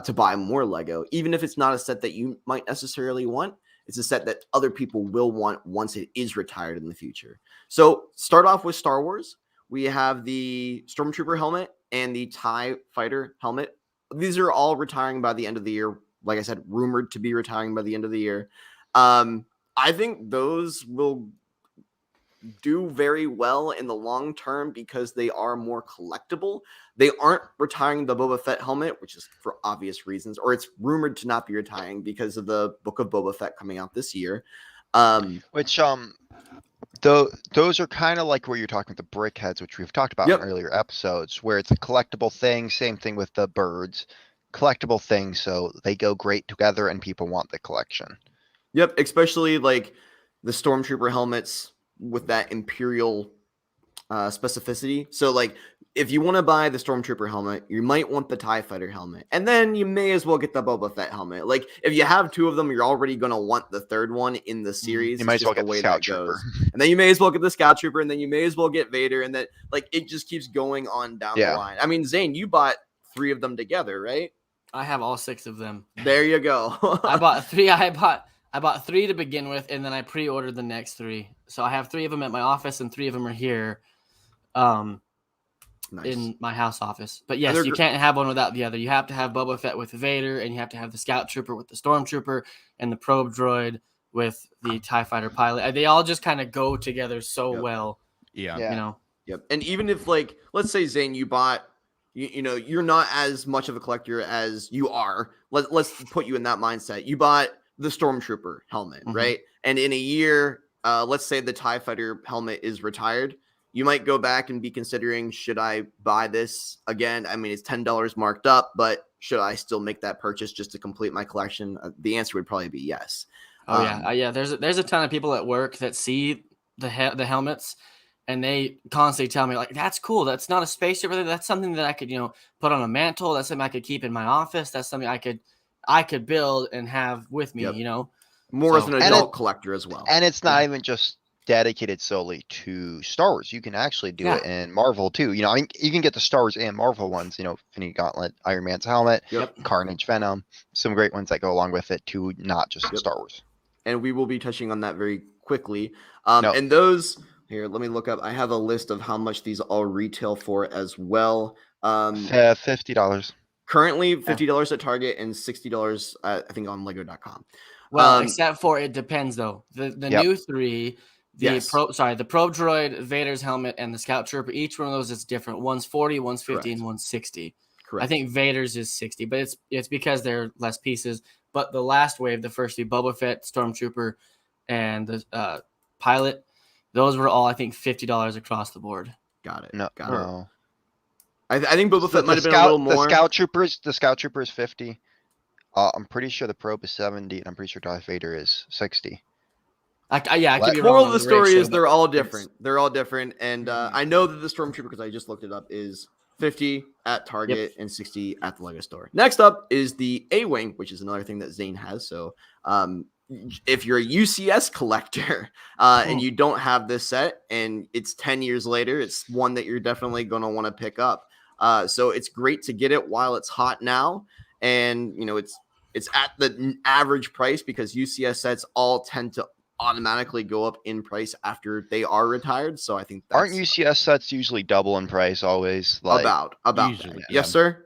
to buy more Lego, even if it's not a set that you might necessarily want. It's a set that other people will want once it is retired in the future. So start off with Star Wars. We have the Stormtrooper helmet and the TIE Fighter helmet. These are all retiring by the end of the year. Like I said, rumored to be retiring by the end of the year. I think those will do very well in the long term because they are more collectible. They aren't retiring the Boba Fett helmet, which is for obvious reasons, or it's rumored to not be retiring because of the Book of Boba Fett coming out this year. Those are kind of like where you're talking with the brick heads, which we've talked about in earlier episodes, where it's a collectible thing. Same thing with the birds, collectible things. So they go great together and people want the collection. Yep. Especially like the Stormtrooper helmets with that Imperial specificity. So like if you want to buy the Stormtrooper helmet, you might want the TIE Fighter helmet, and then you may as well get the Boba Fett helmet. Like if you have two of them, you're already going to want the third one in the series. You might as well get the Scout Trooper, and then you may as well get the Scout Trooper, and then you may as well get Vader, and that like it just keeps going on down the line. I mean, Zane, you bought 3 of them together, right? I have all 6 of them. There you go. I bought 3. I bought 3 to begin with, and then I pre-ordered the next 3. So I have 3 of them at my office, and 3 of them are here, in my house office. But yes, you can't have one without the other. You have to have Boba Fett with Vader, and you have to have the Scout Trooper with the Stormtrooper, and the Probe Droid with the TIE Fighter pilot. They all just kind of go together so well. Yeah. You know. Yep. And even if like, let's say Zane, you bought. You know, you're not as much of a collector as you are. Let's put you in that mindset. You bought the Stormtrooper helmet, right? And in a year, let's say the TIE Fighter helmet is retired. You might go back and be considering, should I buy this again? I mean, it's $10 marked up, but should I still make that purchase just to complete my collection? The answer would probably be yes. Yeah. There's a ton of people at work that see the helmets, and they constantly tell me like, "That's cool. That's not a spaceship. That's something that I could, put on a mantle. That's something I could keep in my office. That's something I could build and have with me." More as an adult collector as well. And it's not even just dedicated solely to Star Wars. You can actually do it in Marvel too. I mean, you can get the Star Wars and Marvel ones. Infinity Gauntlet, Iron Man's helmet, Carnage, Venom, some great ones that go along with it too. Not just Star Wars. And we will be touching on that very quickly. And those. Here, let me look up. I have a list of how much these all retail for as well. $50. Currently, $50 at Target and $60, I think, on Lego.com. Well, except for it depends though. The new 3, the Probe Droid, Vader's helmet, and the Scout Trooper. Each one of those is different. One's 40, one's 50, and one's 60. Correct. I think Vader's is 60, but it's because they're less pieces. But the last wave, the first 3, Boba Fett, Stormtrooper, and the pilot. Those were all, I think, $50 across the board. Got it. No. I think Boba Fett might have been a little more. The Scout Trooper is 50. I'm pretty sure the Probe is 70, and I'm pretty sure Darth Vader is 60. I could be wrong. Moral of the story is they're all different. They're all different, and I know that the Stormtrooper, because I just looked it up, is 50 at Target and 60 at the Lego store. Next up is the A-Wing, which is another thing that Zane has. So, if you're a UCS collector and you don't have this set and it's 10 years later, it's one that you're definitely going to want to pick up. So it's great to get it while it's hot now. and it's at the average price because UCS sets all tend to automatically go up in price after they are retired. So I think aren't UCS sets usually double in price always? Like about usually, that. Yes, sir.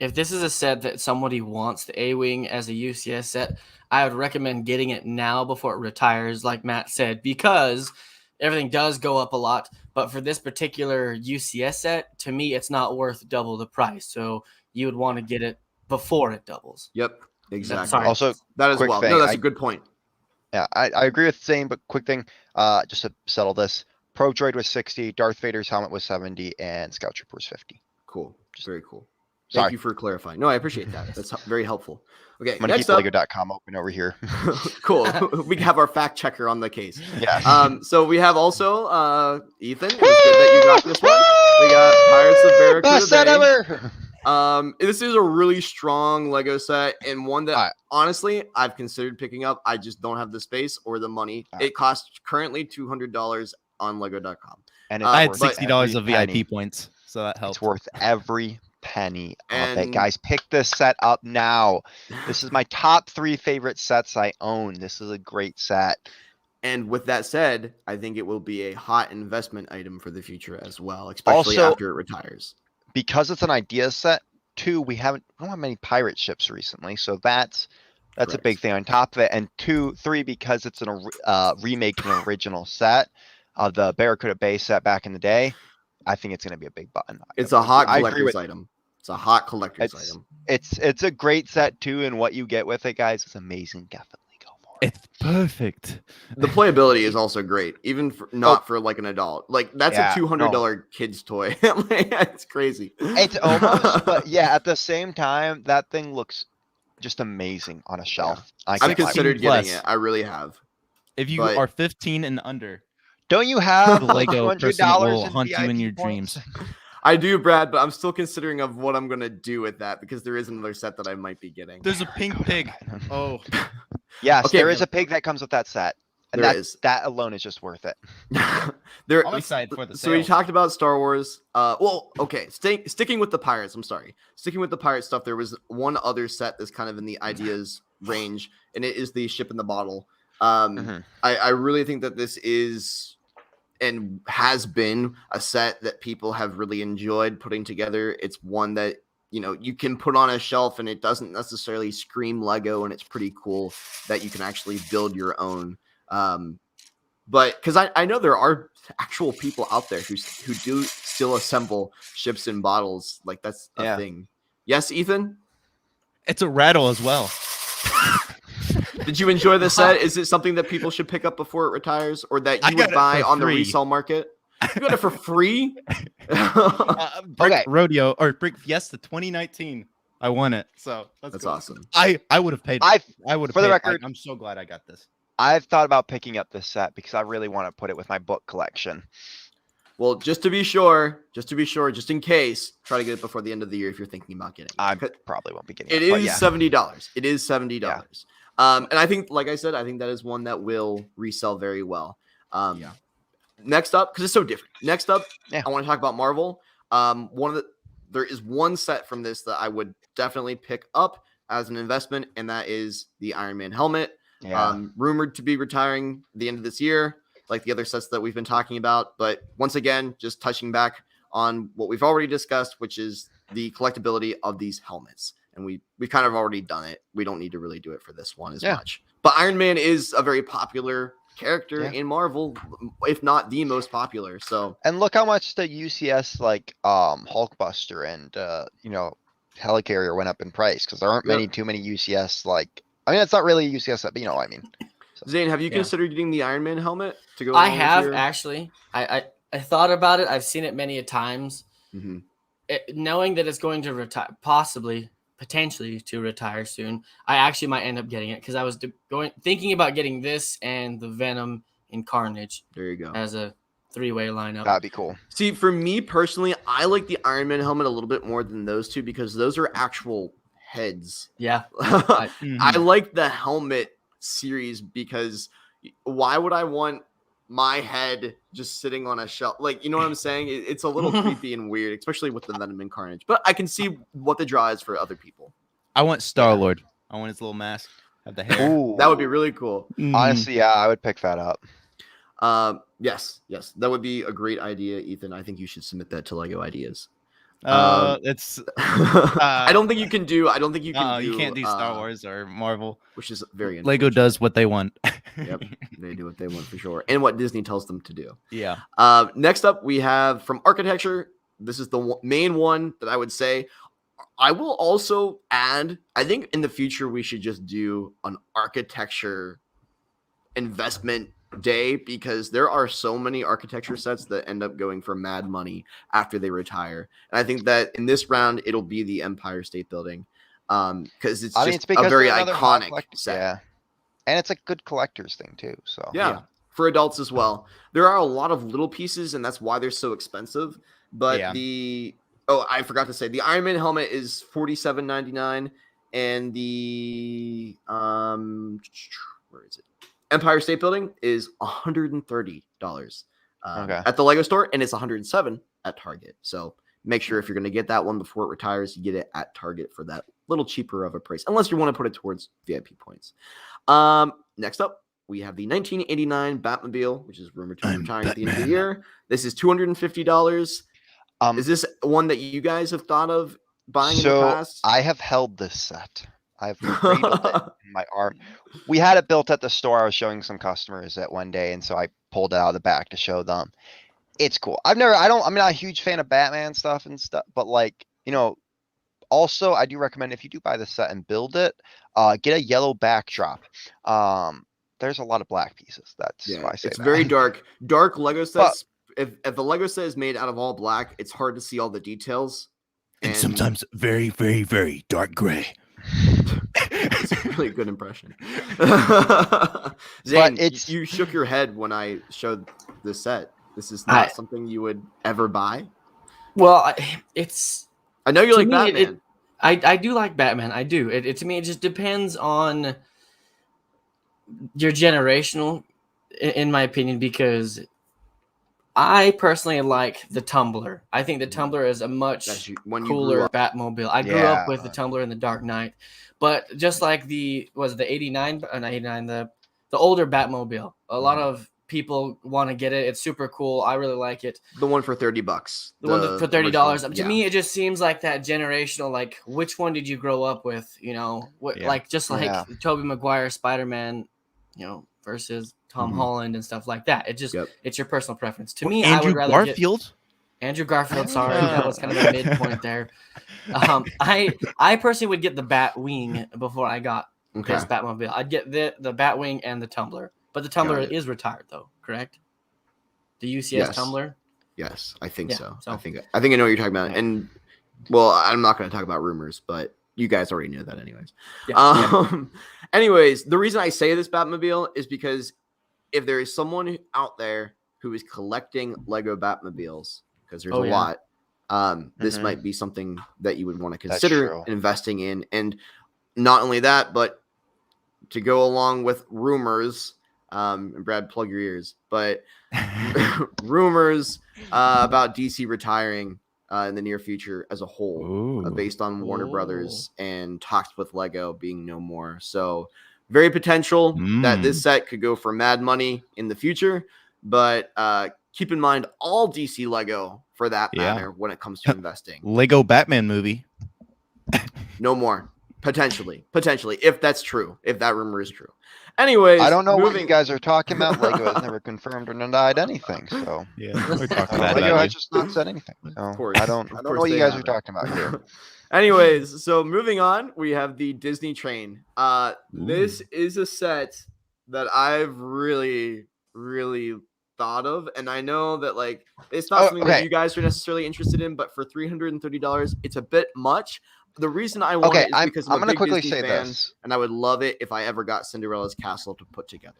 If this is a set that somebody wants the A-Wing as a UCS set, I would recommend getting it now before it retires, like Matt said, because everything does go up a lot. But for this particular UCS set, to me, it's not worth double the price. So you would want to get it before it doubles. Yep, exactly. Sorry. Also, that as quick well. thing, No, that's a good point. Yeah, I agree with saying, but quick thing, just to settle this, Pro Droid was 60, Darth Vader's helmet was 70, and Scout Trooper was 50. Cool. Very cool. Sorry. Thank you for clarifying. No, I appreciate that. That's very helpful. Okay, I'm gonna next keep up. Lego.com open over here. Cool. We have our fact checker on the case. Yeah. So we have also Ethan. It was good that you got this one. We got Pirates of Barracuda Best set Bay. ever. This is a really strong Lego set and one that honestly I've considered picking up. I just don't have the space or the money. It costs currently $200 on Lego.com. And I had worth $60 of every penny. VIP points, so that helps. It's worth every penny of it, And- guys. Pick this set up now. This is my top 3 favorite sets I own. This is a great set. And with that said, I think it will be a hot investment item for the future as well, especially Also- after it retires. Because it's an idea set, 2, we don't have many pirate ships recently, so that's a Correct. big thing on top of it. And 3, because it's an remake of an original set of the Barracuda Bay set back in the day, I think it's going to be a big button. It's a hot I agree collector's with- item. It's a hot collector's It's- item. It's a great set too, and what you get with it, guys, is amazing. Definitely go for it. It's perfect. The playability is also great, even for for like an adult. Like that's Yeah, a $200 kid's toy. Like, it's crazy. It's almost, but yeah, at the same time, that thing looks just amazing on a shelf. I I've can't lie. considered Plus. getting it. I really have. If you But- are 15 and under, Don't you have the Lego person $200 will in hunt you in VIP your points? dreams. I do, Brad, but I'm still considering of what I'm gonna do with that because there is another set that I might be getting. There's a pink pig. Oh, Yes, Okay. there is a pig that comes with that set, and There is. that alone is just worth it. There, I'm excited for the So we sale. talked about Star Wars. Okay. Sticking with the pirates. I'm sorry. Sticking with the pirate stuff. There was one other set that's kind of in the ideas range, and it is the ship in the bottle. Mhm. I really think that this is and has been a set that people have really enjoyed putting together. It's one that you can put on a shelf, and it doesn't necessarily scream Lego, and it's pretty cool that you can actually build your own. But because I know there are actual people out there who do still assemble ships in bottles, like that's a thing. Yes, Ethan? it's a rattle as well. Did you enjoy the set? Is it something that people should pick up before it retires, or that I you got would it buy for on the free. resale market? You got it for free? Brick Okay. Rodeo or Brick Fiesta 2019. I won it, so That's go. awesome. I would have paid. I've I would have. for the paid. record- I'm so glad I got this. I've thought about picking up this set because I really want to put it with my book collection. Well, just to be sure, just in case, try to get it before the end of the year if you're thinking about getting it. I probably won't be getting It it. but is yeah. $70. It is $70. And I think, like I said, I think that is one that will resell very well. Yeah. Next up, because it's so different. Next up, Yeah. I want to talk about Marvel. There is one set from this that I would definitely pick up as an investment, and that is the Iron Man helmet. Yeah. Rumored to be retiring the end of this year, like the other sets that we've been talking about. But once again, just touching back on what we've already discussed, which is the collectability of these helmets. And we've kind of already done it. We don't need to really do it for this one as much. But Iron Man is a very popular character in Marvel, if not the most popular. So And look how much the UCS like Hulkbuster and Helicarrier went up in price because there aren't too many UCS like. I mean, it's not really a UCS set, but you know what I mean. Zane, have you Yeah. considered getting the Iron Man helmet to go? I along with have your- actually. I thought about it. I've seen it many a times. Mhm. Knowing that it's going to retire, potentially to retire soon, I actually might end up getting it because I was thinking about getting this and the Venom and Carnage There you go. as a 3-way lineup. That'd be cool. See, for me personally, I like the Iron Man helmet a little bit more than those two because those are actual heads. Yeah, Mhm. I like the helmet series because why would I want my head just sitting on a shelf. Like, you know what I'm saying? It's a little creepy and weird, especially with the Venom and Carnage. But I can see what the draw is for other people. I want Star-Lord. I want his little mask. Have the hair. Ooh. That would be really cool. Honestly, yeah, I would pick that up. Yes, that would be a great idea, Ethan. I think you should submit that to Lego Ideas. It's. I don't think you can do. I don't think you can. You can't do Star Wars or Marvel, which is very. Lego does what they want. Yep, they do what they want for sure, and what Disney tells them to do. Yeah. Next up, we have from architecture. This is the main one that I would say. I will also add. I think in the future we should just do an architecture investment day, because there are so many architecture sets that end up going for mad money after they retire. And I think that in this round it'll be the Empire State Building, because it's just a very iconic set. Yeah, and it's a good collector's thing too. So yeah, for adults as well. There are a lot of little pieces, and that's why they're so expensive. But I forgot to say, the Iron Man helmet is $47.99, and the where is it? Empire State Building is $130 at the Lego store, and it's $107 at Target. So make sure if you're going to get that one before it retires, you get it at Target for that little cheaper of a price, unless you want to put it towards VIP points. Next up, we have the 1989 Batmobile, which is rumored to be retiring at the end of the year. This is $250. Is this one that you guys have thought of buying in the past? I have held this set. I've cradled it in my arm. We had it built at the store. I was showing some customers that one day, and so I pulled it out of the back to show them. It's cool. I'm not a huge fan of Batman stuff and stuff, but like, also I do recommend, if you do buy the set and build it, get a yellow backdrop. There's a lot of black pieces. That's why I say it's that. very dark Lego sets. If the Lego set is made out of all black, it's hard to see all the details. And sometimes very, very, very dark gray. It's a really good impression. Zane, you shook your head when I showed the set. This is not something you would ever buy. Well, I know you like Batman. I do like Batman. I do. To me, it just depends on your generational, in my opinion, because I personally like the Tumbler. I think the Tumbler is a much cooler Batmobile. I grew up with the Tumbler in the Dark Knight, but just like the 89, not 89, the older Batmobile. A lot of people want to get it. It's super cool. I really like it. The one for $30. The one for $30. To me, it just seems like that generational. Like, which one did you grow up with? Like Tobey Maguire, Spider-Man, versus Tom Holland and stuff like that. It's your personal preference. To me, I would rather Garfield. Andrew Garfield. Sorry, that was kind of a midpoint there. I personally would get the Batwing before I got this Batmobile. I'd get the Batwing and the Tumbler, but the Tumbler is retired though, correct? The UCS Tumbler. Yes, I think so. I think I know what you're talking about. And well, I'm not going to talk about rumors, but you guys already know that anyways. Anyways, the reason I say this Batmobile is because if there is someone out there who is collecting Lego Batmobiles, because there's a lot, this might be something that you would want to consider investing in. And not only that, but to go along with rumors, and Brad, plug your ears, but rumors about DC retiring in the near future as a whole, based on Warner Brothers and talks with Lego being no more. So very potential that this set could go for mad money in the future, but keep in mind all DC Lego for that matter when it comes to investing. Lego Batman movie. No more. Potentially, if that's true, if that rumor is true. Anyways, I don't know what you guys are talking about. Lego has never confirmed or denied anything. So we're talking about Lego has just not said anything. So of course, I don't know what you guys are talking about here. Anyways, so moving on, we have the Disney Train. This is a set that I've really, really thought of, and I know that like it's not something that you guys are necessarily interested in, but for $330, it's a bit much. The reason I want it is because I'm going to quickly say this, and I would love it if I ever got Cinderella's Castle to put together.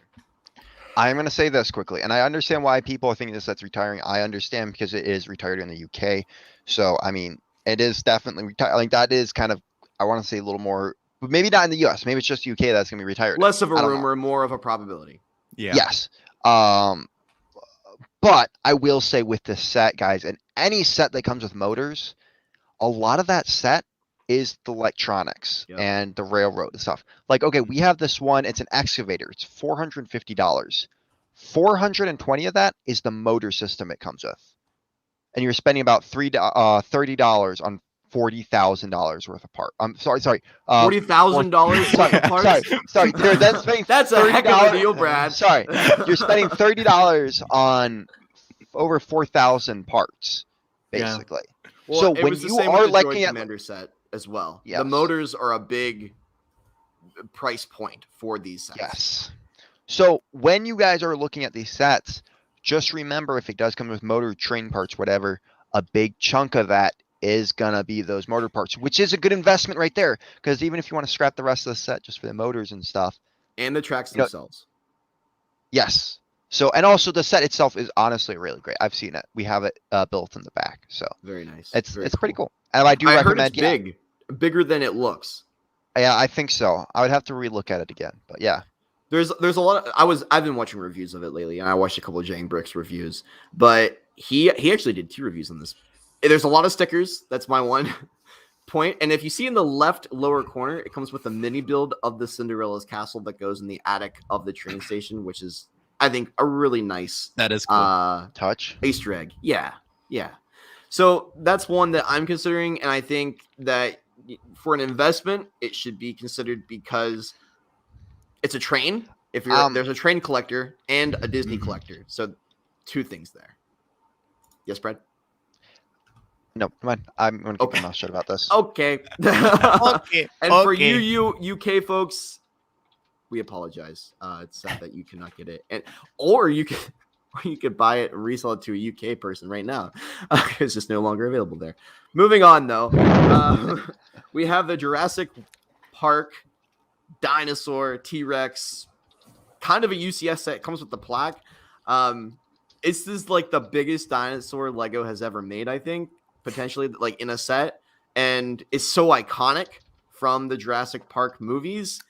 I'm going to say this quickly, and I understand why people think this set's retiring. I understand because it is retired in the UK. So, I mean, it is definitely retired. Like, that is kind of, I want to say a little more, but maybe not in the US. Maybe it's just UK that's going to be retired. Less of a rumor, more of a probability. Yeah. Yes. But I will say with this set, guys, and any set that comes with motors, a lot of that set is the electronics and the railroad and stuff. Like, okay, we have this one. It's an excavator. It's $450. 420 of that is the motor system it comes with, and you're spending about $30 on $40,000 worth of part. I'm sorry. $40,000 worth of parts. Sorry. That's spending That's a heck of a deal, Brad. Sorry, you're spending $30 on over 4,000 parts, basically. Yeah. Well, so it when was the you same are with the looking Droid at Commander set as well, yes. The motors are a big price point for these sets. Yes. So when you guys are looking at these sets, just remember if it does come with motor, train parts, whatever, a big chunk of that is gonna be those motor parts, which is a good investment right there. Because even if you want to scrap the rest of the set just for the motors and stuff, and the tracks themselves. Yes. So, and also the set itself is honestly really great. I've seen it. We have it built in the back. So very nice. It's pretty cool. And I do recommend. Heard it's bigger than it looks. Yeah, I think so. I would have to relook at it again, but yeah. There's a lot of, I've been watching reviews of it lately, and I watched a couple of Jang Bricks reviews, but he actually did 2 reviews on this. There's a lot of stickers. That's my one point. And if you see in the left lower corner, it comes with a mini build of the Cinderella's castle that goes in the attic of the train station, which is, I think, a really nice cool. Touch Easter egg. Yeah. So that's one that I'm considering, and I think that for an investment, it should be considered because it's a train. If you're there's a train collector and a Disney collector, so 2 things there. Yes, Brad. No, come on. I'm going to keep my mouth shut about this. Okay. And for you UK folks, we apologize. It's sad that you cannot get it, or you could buy it and resell it to a UK person right now. It's just no longer available there. Moving on, though, we have the Jurassic Park Dinosaur T-Rex, kind of a UCS set. It comes with the plaque. It's this like the biggest dinosaur Lego has ever made, I think, potentially like in a set, and it's so iconic from the Jurassic Park movies.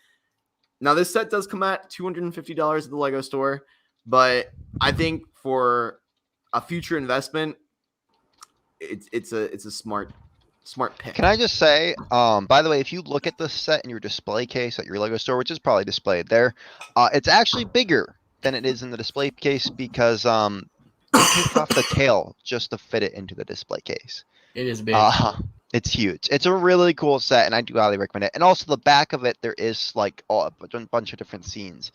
Now this set does come at $250 at the Lego store, but I think for a future investment, it's a smart pick. Can I just say, by the way, if you look at this set in your display case at your Lego store, which is probably displayed there, it's actually bigger than it is in the display case because they take off the tail just to fit it into the display case. It is big. It's huge. It's a really cool set, and I do highly recommend it. And also the back of it, there is like a bunch of different scenes.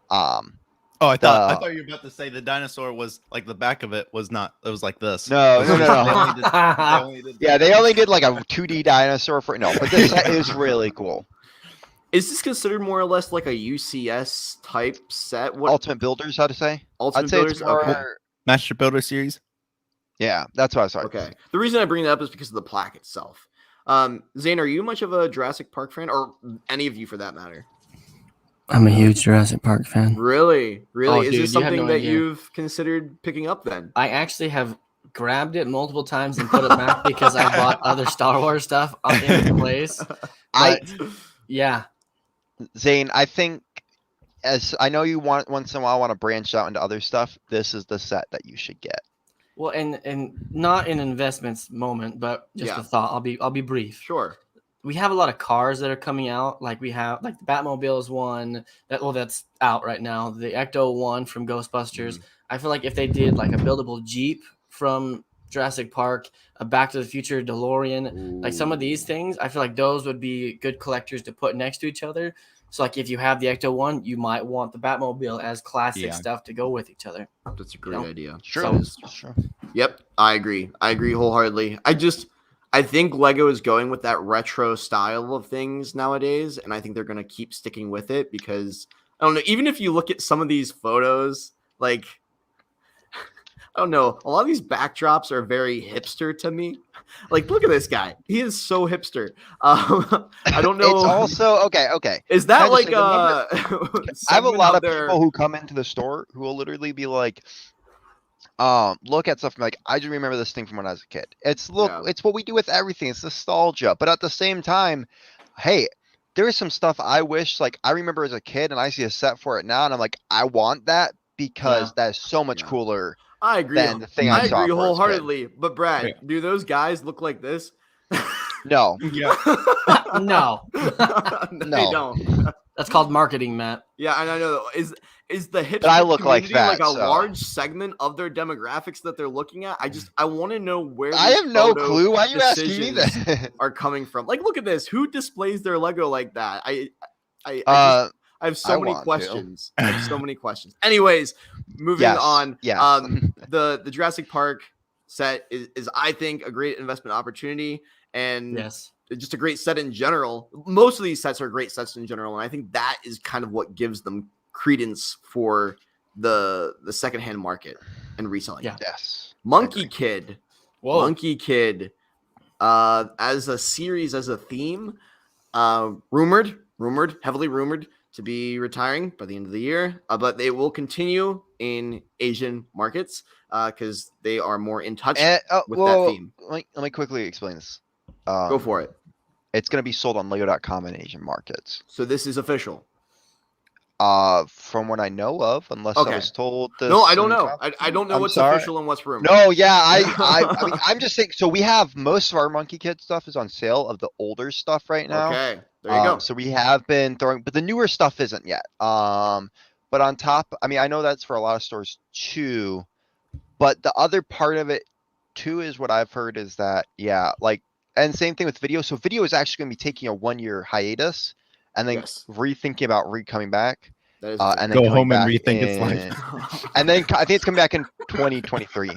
I thought you were about to say the dinosaur was like the back of it was not. It was like this. No. They only did like a 2D dinosaur for but this set is really cool. Is this considered more or less like a UCS type set? What Ultimate Builders? How to say? Ultimate Builders. Okay. Master Builder series. Yeah, that's what I was talking. Okay. The reason I bring that up is because of the plaque itself. Zane, are you much of a Jurassic Park fan, or any of you for that matter? I'm a huge Jurassic Park fan. Really? Oh, is dude, this something that idea. you've considered picking up then? I actually have grabbed it multiple times and put it back because I bought other Star Wars stuff in its place. Yeah. Zane, I think as I know you want once in a while want to branch out into other stuff, this is the set that you should get. Well, and not an investments moment, but just a thought. I'll be brief. Sure. We have a lot of cars that are coming out. Like we have the Batmobile is one that's out right now. The Ecto one from Ghostbusters. I feel like if they did like a buildable Jeep from Jurassic Park, a Back to the Future DeLorean, like some of these things, I feel like those would be good collectors to put next to each other. So like if you have the Ecto one, you might want the Batmobile as classic stuff to go with each other. That's a great idea. Sure. Yep, I agree. I agree wholeheartedly. I think Lego is going with that retro style of things nowadays, and I think they're going to keep sticking with it because, I don't know, even if you look at some of these photos, like, I don't know, a lot of these backdrops are very hipster to me. Like, look at this guy. He is so hipster. I don't know. It's also, okay. Is that like I have a lot of people who come into the store who will literally be like, look at stuff like, I just remember this thing from when I was a kid. It's what we do with everything. It's nostalgia. But at the same time, hey, there is some stuff I wish, like, I remember as a kid and I see a set for it now and I'm like, I want that because that is so much cooler I agree. than the thing I saw agree for his kid. wholeheartedly. But Brad, do those guys look like this? No. Yeah. No. They don't. That's called marketing, Matt. Yeah, and I know is the hipster But I look like community that, like a so. large segment of their demographics that they're looking at. I want to know where I these have no photo clue. Why are you asking me decisions that? are coming from. Like, look at this. Who displays their Lego like that? I have so I many want to. questions. I have so many questions. Anyways, moving on. Yes. The Jurassic Park set is I think a great investment opportunity, and Yes. just a great set in general. Most of these sets are great sets in general, and I think that is kind of what gives them credence for the secondhand market and reselling. Yeah. Yes. Monkey Kid. Whoa. Monkey Kid, as a series, as a theme, heavily rumored to be retiring by the end of the year, but they will continue in Asian markets because they are more in touch with that theme. Let me quickly explain this. Go for it. It's going to be sold on Lego.com in Asian markets. So this is official. From what I know of, unless I was told this. No, I don't know. I don't know I'm what's sorry. official and what's rumored. No, yeah, I mean, I'm just saying. So we have most of our Monkey Kid stuff is on sale of the older stuff right now. Okay, there you go. So we have been throwing, but the newer stuff isn't yet. But on top, I mean, I know that's for a lot of stores too. But the other part of it too is what I've heard is that, yeah, like, and same thing with video. So video is actually going to be taking a 1-year hiatus and then rethinking about coming back. And then go home and rethink its life. And then I think it's coming back in 2023.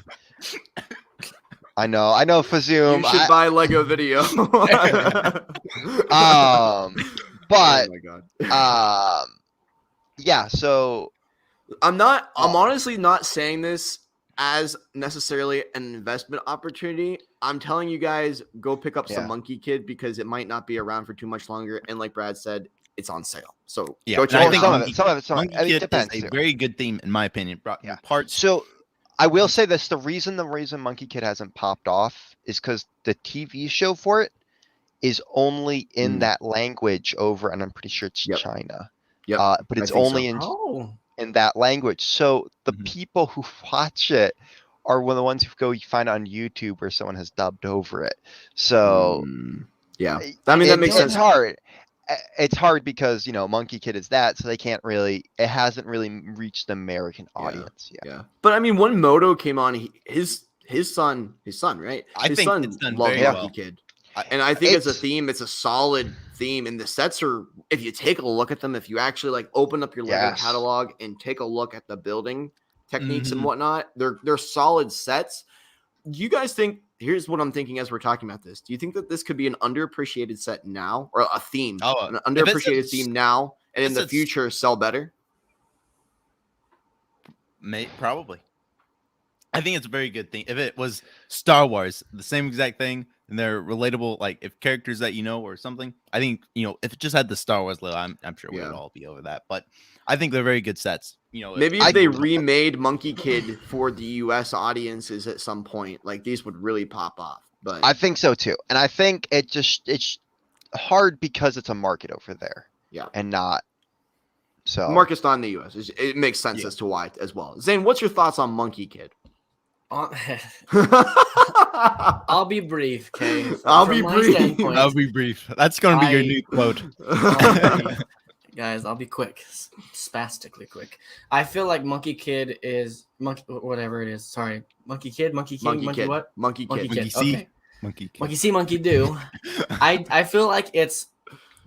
I know, Fazoom. You should buy Lego Video. But oh my God. Yeah. So I'm honestly not saying this as necessarily an investment opportunity. I'm telling you guys, go pick up some Monkey Kid because it might not be around for too much longer. And like Brad said, it's on sale. So go check it out. Some of it. Monkey It depends. Kid is a very good theme, in my opinion. Parts. So I will say this: the reason Monkey Kid hasn't popped off is because the TV show for it is only in that language over, and I'm pretty sure it's China. Yeah, but it's only in that language. So the people who watch it are one of the ones who go, you find it on YouTube where someone has dubbed over it. So yeah, I mean that makes sense. It's hard. It's hard because Monkey Kid is that, so they can't really. It hasn't really reached the American audience yet. Yeah, but I mean, when Moto came on, his son, right? His son it's done loved very Monkey well. Kid, and I think as a theme, it's a solid theme. And the sets are, if you take a look at them, if you actually like open up your Lego catalog and take a look at the building techniques and whatnot, they're solid sets. Do you guys think? Here's what I'm thinking as we're talking about this. Do you think that this could be an underappreciated set now, or a theme, an underappreciated theme now, and in the future sell better? Probably. I think it's a very good thing. If it was Star Wars, the same exact thing, and they're relatable, like if characters that or something, I think if it just had the Star Wars logo, I'm sure we would all be over that. But I think they're very good sets. Maybe if they remade Monkey Kid for the US audiences at some point, like these would really pop off. But I think so too. And I think it's hard because it's a market over there. Yeah. And not so market's not in the US. It makes sense as to why as well. Zane, what's your thoughts on Monkey Kid? I'll be brief, okay? I'll be brief. That's going to be your new quote. Guys, I'll be quick, spastically quick. I feel like Monkey Kid is whatever it is. Sorry, Monkey Kid, Monkey King, Monkey what? Monkey Kid. Monkey Kid. Okay. Monkey Kid. Monkey see, Monkey do. I feel like it's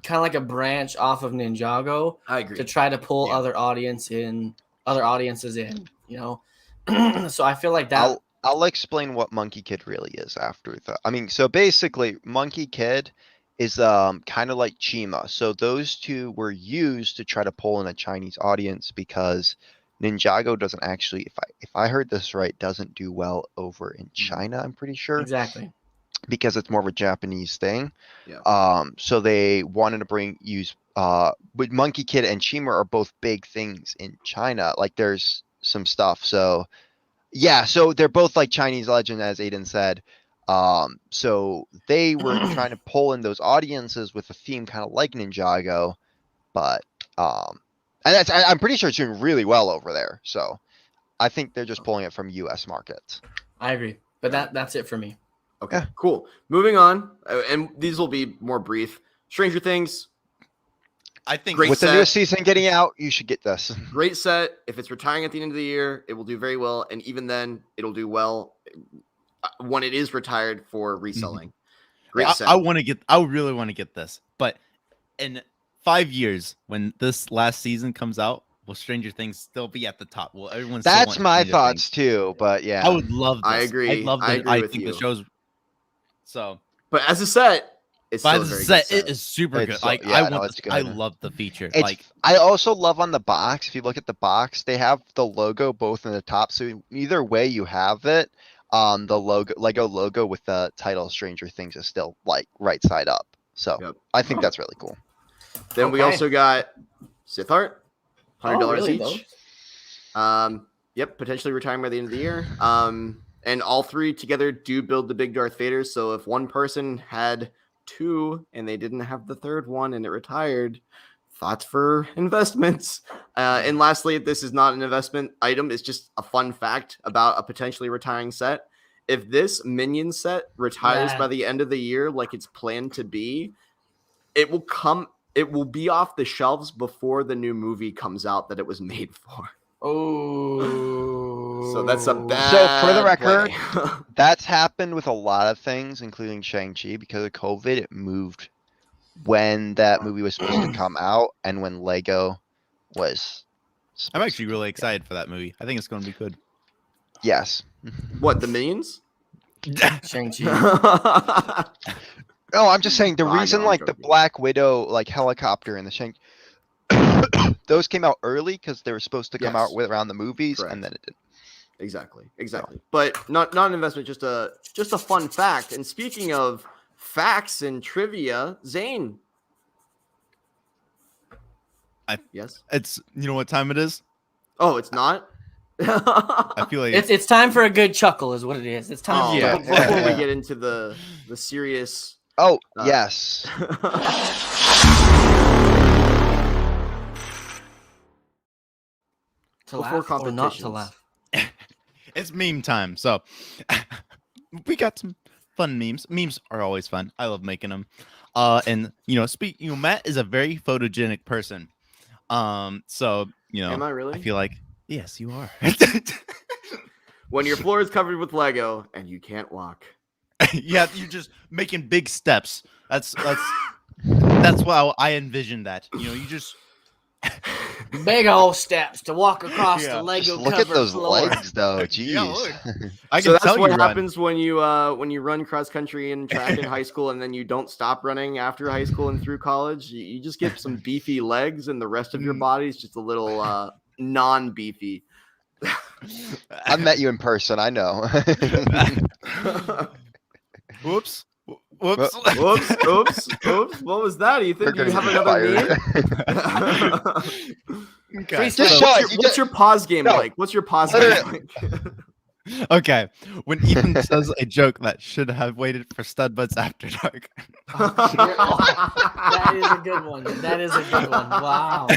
kind of like a branch off of Ninjago. I agree. To try to pull other audiences in. So I feel like that. I'll explain what Monkey Kid really is after that. I mean, so basically, Monkey Kid is kind of like Chima. So those two were used to try to pull in a Chinese audience because Ninjago doesn't actually, if I heard this right, doesn't do well over in China, I'm pretty sure. Exactly. Because it's more of a Japanese thing. Yeah. So they wanted to but Monkey Kid and Chima are both big things in China. Like there's some stuff. So yeah, so they're both like Chinese legend, as Aiden said. So they were trying to pull in those audiences with a theme kind of like Ninjago, but and I'm pretty sure it's doing really well over there. So I think they're just pulling it from U.S. markets. I agree, but that's it for me. Okay, cool. Moving on, and these will be more brief. Stranger Things. I think Great with the set. newest season getting out, you should get this. Great set. If it's retiring at the end of the year, it will do very well, and even then, it'll do well when it is retired for reselling. Great set. I really want to get this, but in 5 years, when this last season comes out, will Stranger Things still be at the top? Will everyone? That's my thoughts too. But yeah, I would love this. I agree. I love I it. agree I with think you. the show's so. But as a set, it's By still the a very set, good it is super It's good. so- Like yeah, I no, want. it's I good. love the feature. It's, Like I also love on the box. If you look at the box, they have the logo both in the top. So either way you have it, the Lego logo with the title Stranger Things is still like right side up. So Yep. I think that's really cool. Then we Okay. also got Sith Art, $100 really, each. Yep, potentially retiring by the end of the year. And all three together do build the big Darth Vader. So if one person had two and they didn't have the third one and it retired, thoughts for investments. And lastly, this is not an investment item. It's just a fun fact about a potentially retiring set. If this Minion set retires by the end of the year, like it's planned to be, it will be off the shelves before the new movie comes out that it was made for. Oh, So that's a bad So for the record, play. that's happened with a lot of things, including Shang-Chi. Because of COVID, it moved when that movie was supposed to come out and when Lego was. I'm actually really excited for that movie. I think it's going to be good. Yes. What, the Minions? Shang-Chi. No, I'm just saying the I know, reason I'm like the joking. Black Widow like helicopter and the Shang those came out early because they were supposed to come Yes. out with around the movies Correct. and then it didn't. Exactly. But not an investment, just a fun fact. And speaking of facts and trivia, Zane. Yes. It's you know what time it is? Oh, it's not. I feel like It's time for a good chuckle, is what it is. It's time. Oh, for Yeah. Before we Yeah. get into the serious. Oh, Uh, yes. to before laugh or not to competitions. laugh. it's meme time. So we got some fun memes. Memes are always fun. I love making them. And Matt is a very photogenic person. So Am I really? I feel like yes, you are. When your floor is covered with Lego and you can't walk. Yeah, you're just making big steps. That's why I envisioned that. You just Big old steps to walk across Yeah. the Lego Just look at covered those floor. legs though. Jeez. Yeah, look. I So can that's tell what you happens when you run cross country and track in high school, and then you don't stop running after high school and through college. You just get some beefy legs, and the rest of your body is just a little non-beefy. I've met you in person, I know. Whoops. Oops! What was that, Ethan? We're Do you gonna have get another fired. meme? Okay. Just What's show your, it. what's your pause game No. like? What's your pause Literally- game like? Okay. When Ethan says a joke that should have waited for Stud Butts After Dark. That is a good one. That is a good one. Wow.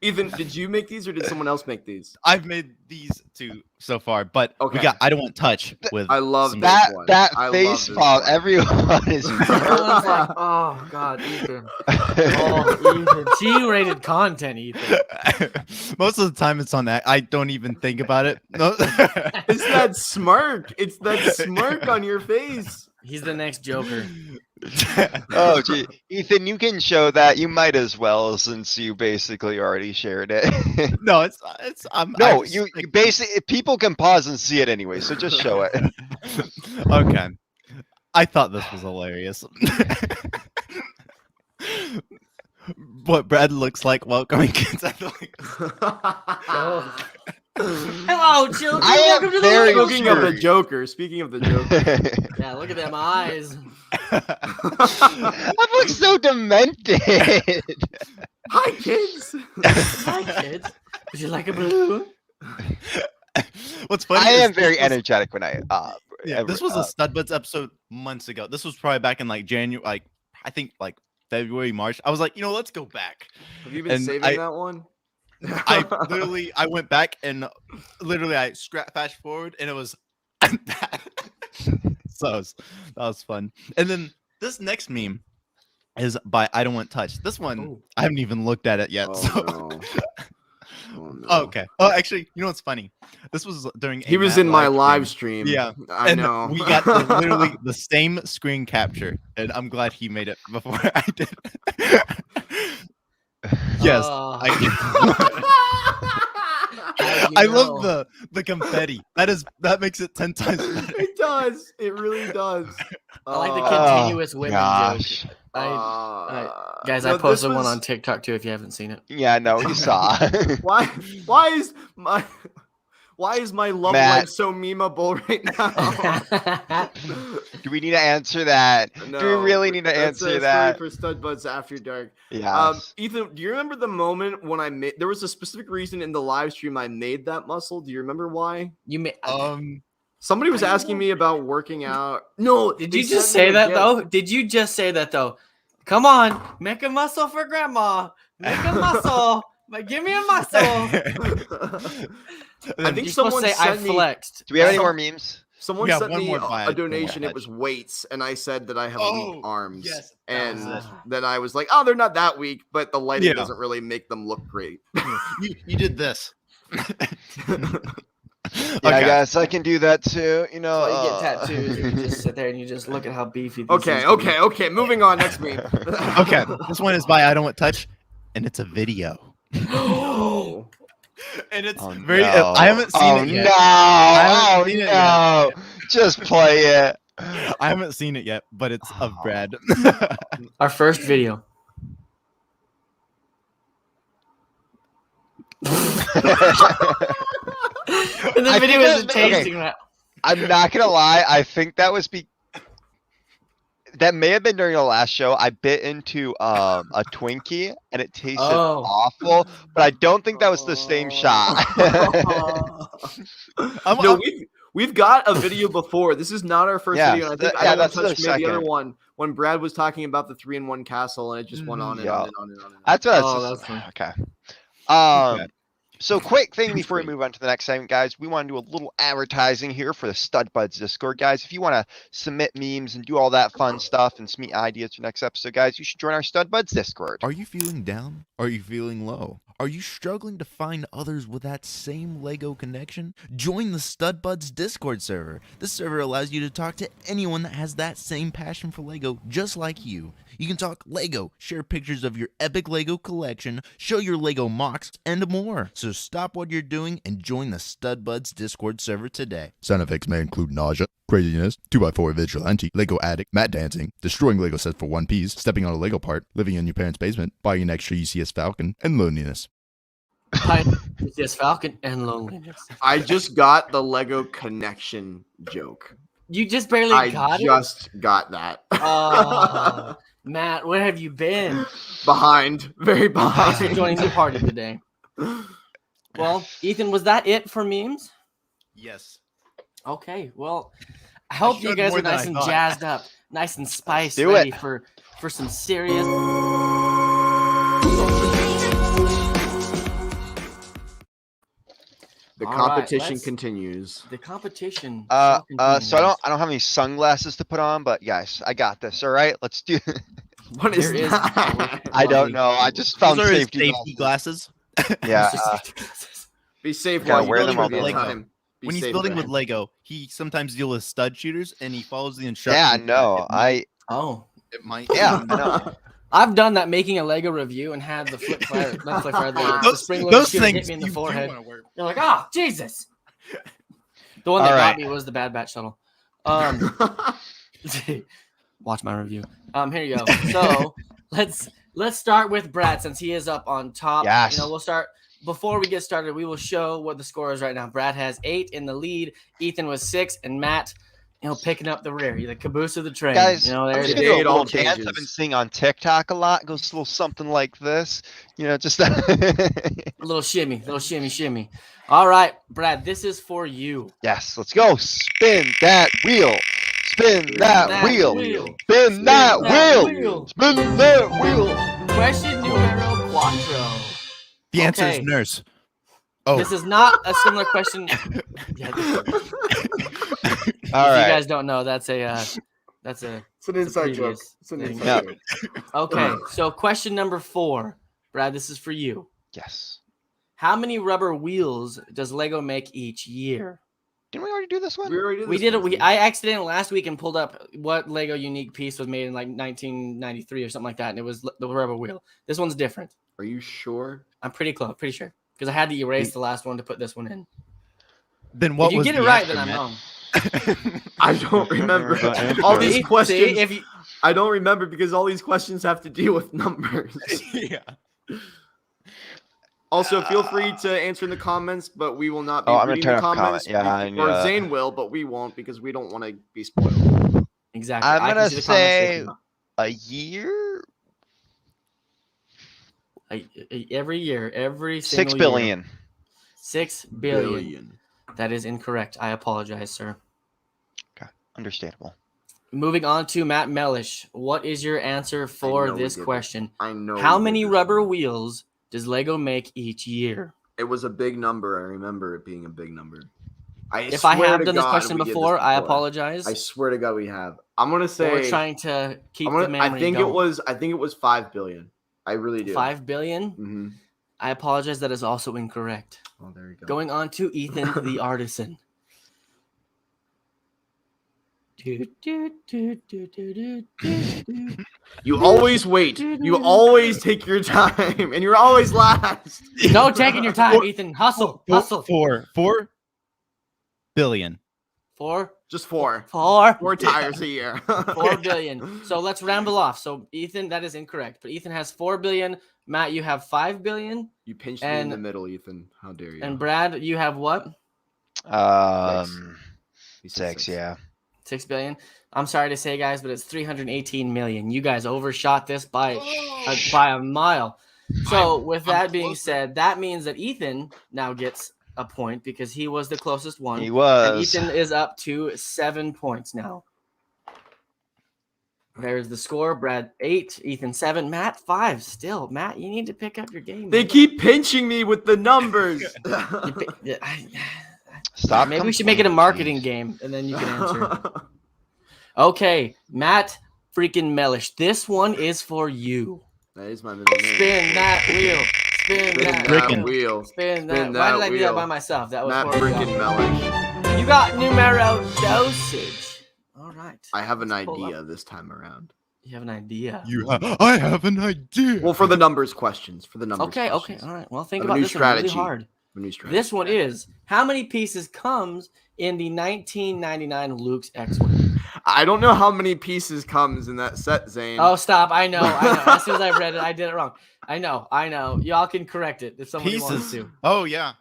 Ethan, did you make these or did someone else make these? I've made these two so far, but Okay. we got I Don't Want Touch with I love some- that. that I love face this palm, one. everyone is Everyone's like, oh God, Ethan. Oh, Ethan. G-rated content, Ethan. Most of the time it's on that. I don't even think about it. No. It's that smirk. It's that smirk on your face. He's the next Joker. Oh gee, Ethan, you can show that. You might as well, since you basically already shared it. No, it's No, you basically people can pause and see it anyway, so just show it. Okay. I thought this was hilarious. What Brad looks like welcoming kids. I feel like Oh. Hello, children. I am Welcome to the very Lego Speaking of the curious. Joker, speaking of the Joker, Yeah, look at them eyes. That looks so demented. hi kids. Hi, kids. Would you like a balloon? What's funny I is am very this was- energetic when I Yeah, this was a Stud Buds episode months ago. This was probably back in like January, like I think like February, March. I was like, let's go back. Have you been And saving I- that one? I went back and literally I fast forward and it was that. So that was fun. And then this next meme is by I Don't Want Touch. This one I haven't even looked at it yet. Oh, so no. okay. Oh, actually, you know what's funny? This was during He was in my live stream. Yeah, I know. We got literally the same screen capture, and I'm glad he made it before I did. Yes, I love the confetti. That makes it 10 times better. It does. It really does. I like the continuous women gosh. joke. Guys, no, I posted this one was- on TikTok too if you haven't seen it. Yeah, no, we saw. Why is my love Matt. life so memeable right now? Do we need to answer that? Do we really need to that's answer a that? story for Stud Buds After Dark. Yeah. Ethan, do you remember the moment when I made? There was a specific reason in the live stream I made that muscle. Do you remember why? You may. Somebody was asking me about working out. No, Did they you just sent me say a that gift. though? Did you just say that though? Come on, make a muscle for grandma. Make a muscle. But give me a muscle. I think You're supposed someone to say I sent me. flexed. Do we have any more memes? Someone We have sent one me more by a donation. Don't It was weights, and I said that I have weak arms. yes, and that's then I was like, "Oh, they're not that weak, but the lighting Yeah. doesn't really make them look great." You did this. Yeah, I guess I can do that too. You know, That's why you get tattoos. And you just sit there and you just look at how beefy. These Okay, things can be. okay. Moving on. Next meme. Okay, this one is by I Don't Want Touch, and it's a video. Oh. And it's Oh, very. no. I haven't seen it yet. No! seen it No! Just play it. I haven't seen it yet, but it's of Brad. Our first video. And the I video think isn't that- okay. tasting that. I'm not gonna lie. I think that was that may have been during the last show. I bit into a Twinkie and it tasted awful, but I don't think that was the same shot. No, we've got a video before. This is not our first Yeah, video. And I think yeah, I that's don't touch the maybe the other second. one when Brad was talking about the 3-in-1 castle, and it just went on and Yeah. on and on and on. That's what Oh, I was that's fun. okay. Okay. So quick thing before we move on to the next segment, guys. We want to do a little advertising here for the Stud Buds Discord, guys. If you want to submit memes and do all that fun stuff and submit ideas for next episode, guys, you should join our Stud Buds Discord. Are you feeling down? Are you feeling low? Are you struggling to find others with that same Lego connection? Join the Stud Buds Discord server. This server allows you to talk to anyone that has that same passion for Lego just like you. You can talk Lego, share pictures of your epic Lego collection, show your Lego MOCs, and more. So stop what you're doing and join the Stud Buds Discord server today. Sound effects may include nausea, craziness, 2x4 vigilante, Lego addict, mat dancing, destroying Lego sets for one piece, stepping on a Lego part, living in your parents' basement, buying an extra UCS Falcon, and loneliness. Yes, Falcon and loneliness. I just got the Lego connection joke. You just barely I got just got that. it. Matt, where have you been? Behind, very Thanks for behind. joining the party today. Well, Ethan, was that it for memes? Yes. Okay, well, I hope you showed guys more are than I nice and thought. jazzed up, nice and spiced, do ready it. for some serious. The All right, competition let's- continues. The competition. So I continues. don't have any sunglasses to put on, but guys, I got this. All right, let's do. What is There is- that? I don't know. I just found Those are his safety safety glasses. Yeah. Be safe Gotta while you wear build them all trivia day long. time. Be When he's safe, building with Brad. Lego, he sometimes deals with stud shooters, and he follows the Yeah, instructions. no, Oh, It might. Yeah, I know. I've done that making a Lego review and had the flip fire, not flip fire, the Those, spring loaded those shooter hit things me in the you do forehead. wanna wear. You're like, oh, Jesus. The one that All got right. me was the Bad Batch shuttle. Watch my review. Here you go. So let's start with Brad since he is up on top. Yes. You know, we'll start before we get started. We will show what the score is right now. Brad has 8 in the lead. Ethan was 6, and Matt, picking up the rear. You're the caboose of the train. Guys, there I'm it just is. gonna do a It all little dance I've been changes. seeing on TikTok a lot. It goes a little something like this. Just A little shimmy. All right, Brad, this is for you. yes. Let's go. Spin that wheel. Spin that wheel. Spin that wheel. Spin that wheel. Question numero 4. The answer is Okay. nurse. Oh, This is not a similar question. Yeah, All if right. you guys don't know, that's a It's an it's a inside joke. previous It's an thing. inside Yeah. joke. Okay, so question number 4, Brad. This is for you. Yes. How many rubber wheels does Lego make each year? Didn't we already do this one? We already did. We this did it. one, Steve. I accidentally last week and pulled up what Lego unique piece was made in like 1993 or something like that, and it was the rubber wheel. This one's different. Are you sure? I'm pretty close, pretty sure, because I had to erase the last one to put this one in. then what If you was get the it right, answer, then I'm Matt? wrong. I don't remember. answer. All these See, questions. if you, I don't remember because all these questions have to deal with numbers. Yeah. Also, feel free to answer in the comments, but we will not be Oh, I'm gonna reading turn the off comments. comment. Yeah, I need or to- Zane will, but we won't because we don't want to be spoiled. exactly. I'm I can gonna see the comments say a year. every year, every single 6 year. billion. 6 billion. That is incorrect. I apologize, sir. Understandable. Moving on to Matt Mellish. What is your answer for know we this did this. question? I know. How we did many this rubber one. wheels does Lego make each year? It was a big number. I remember it being a big number. If I swear have to done this God question we did this before, I apologize. I swear to God we have. I'm gonna But say. we're trying to keep I'm gonna, the memory I think going. it was 5 billion. I really do. 5 billion? Mm-hmm. I apologize. That is also incorrect. Oh, there you go. Going on to Ethan the Artisan. You always wait. You always take your time, and you're always last. No taking your time, Ethan. Hustle. Hustle. 4 billion. 4. Just 4. 4. 4 tires a year. 4 billion. So let's ramble off. So Ethan, that is incorrect. But Ethan has 4 billion. Matt, you have 5 billion. You pinched me in And- the middle, Ethan. How dare you? And Brad, you have what? He said 6. Yeah. 6 billion. I'm sorry to say, guys, but it's 318 million. You guys overshot this by a mile. So with that being said, that means that Ethan now gets a point because he was the closest one. He And was. Ethan is up to 7 points now. There's the score. Brad 8, Ethan 7, Matt 5. Still, Matt, you need to pick up your game. They keep pinching me with the numbers. Stop. Maybe we should make it a complaining, marketing jeez. game, and then you can answer. Okay, Matt freaking Mellish. This one is for you. That is my middle name. Spin that wheel. Spin Spin that that wheel. wheel. Spin that. Spin Why that did I do that wheel. by myself? That was Matt horribly freaking awful. Mellish. You got numero dosage. All right. I have an Let's pull idea up. this time around. You have an idea. I have an idea. Well, for the numbers questions. For the numbers Okay. questions. All right. Well, think A about new this one really strategy. hard. A new strategy. This one is how many pieces comes in the 1999 Luke's X-Wing? I don't know how many pieces comes in that set, Zane. Oh, stop. I know. As soon as I read it, I did it wrong. I know. Y'all can correct it if somebody wants Pieces. to. Oh yeah.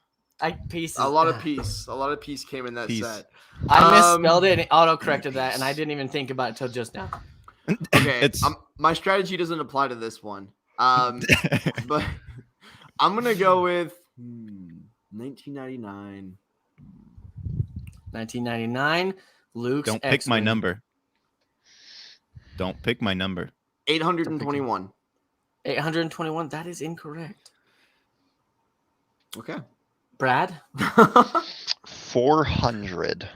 Pieces. A lot of piece came in that Piece. set. I misspelled it and it auto-corrected that, and I didn't even think about it until just now. Okay, It's my strategy doesn't apply to this one. But I'm gonna go with 1999. 1999, Luke's Don't pick my X-Wing. number. Don't pick my number. 821. 821. That is incorrect. Okay. Brad, 400.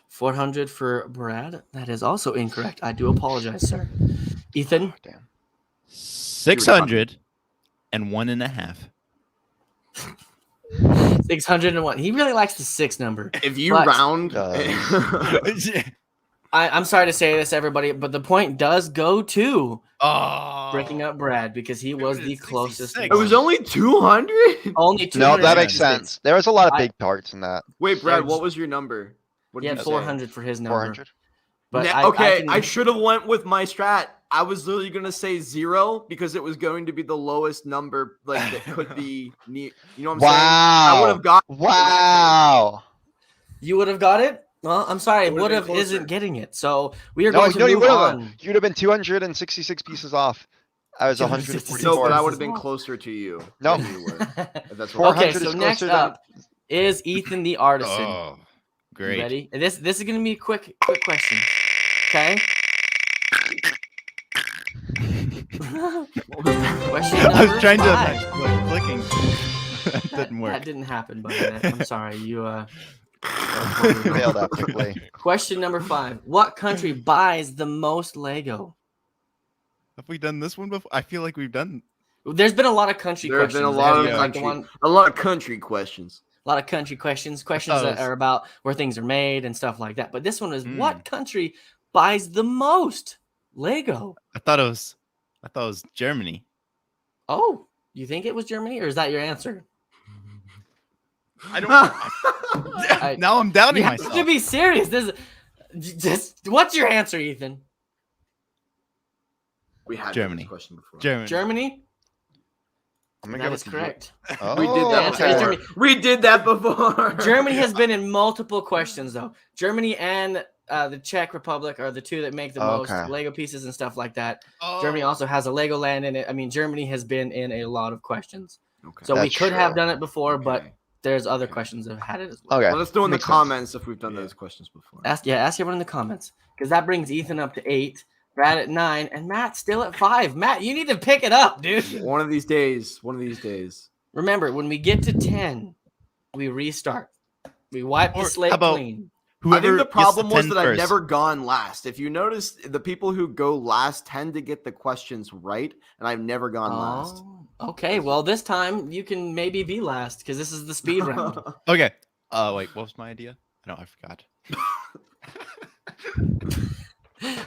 400 for Brad. That is also incorrect. I do apologize, sir. Ethan, Damn. 601.5. 601. He really likes the 6 number. If you But- round, I'm sorry to say this, everybody, but the point does go to Oh, breaking up Brad because he was the closest. 66. it was only 200. only 200. No, that makes 266. sense. There was a lot of I- big parts in that. Wait, Brad, There's- what was your number? What He had you say? 400 for his number. 400. But Okay, can- I should have went with my strat. I was literally gonna say 0 because it was going to be the lowest number, like that could be. You know what I'm saying? I would Wow. have got. Wow. You would have got it? Well, I'm sorry. It would've Would been have closer. isn't getting it. So we are No, going to no, you move would on. have. You'd have been 266 pieces off. I was 266. 144. No, but I would Pieces have been off. closer to you. No. than you were, if that's what 400 Okay, so is next closer than- up is Ethan the Artisan. Oh, You great. ready? And this is gonna be a quick question. Okay. Question I was number trying to 5. like, clicking. That didn't work. That didn't happen, but I'm sorry. You Failed epically. Question number 5. What country buys the most Lego? Have we done this one before? I feel like we've done. There's been a lot of country There have questions. been a lot of There's like the country, one, a lot of country questions. a lot of country questions Oh, that it's- are about where things are made and stuff like that. But this one is what country buys the most Lego? I thought it was Germany. Oh, you think it was Germany, or is that your answer? I don't. Now I'm doubting You myself. have to be serious. This is just what's your answer, Ethan? We had Germany. this question before. Germany? I'm gonna That go is with correct. Oh, We did that answer is before. Germany. We did that before. Germany has been in multiple questions though. Germany and the Czech Republic are the two that make the most Okay. Lego pieces and stuff like that. Oh. Germany also has a Legoland in it. I mean, Germany has been in a lot of questions. Okay. So we That's could have true. done it before, but Okay. there's other Okay. questions that have had it as well. Okay. Let us know in the Makes sense. comments if we've done those questions before. Ask everyone in the comments because that brings Ethan up to 8, Brad at 9, and Matt still at 5. Matt, you need to pick it up, dude. One of these days. One of these days. Remember, when we get to 10, we restart. We wipe the Or slate how about- clean. I think the gets problem to was 10 that I've first. never gone last. If you notice, the people who go last tend to get the questions right, and I've never gone last. Oh, okay. Well, this time you can maybe be last because this is the speed round. Okay. Wait. What was my idea? I forgot.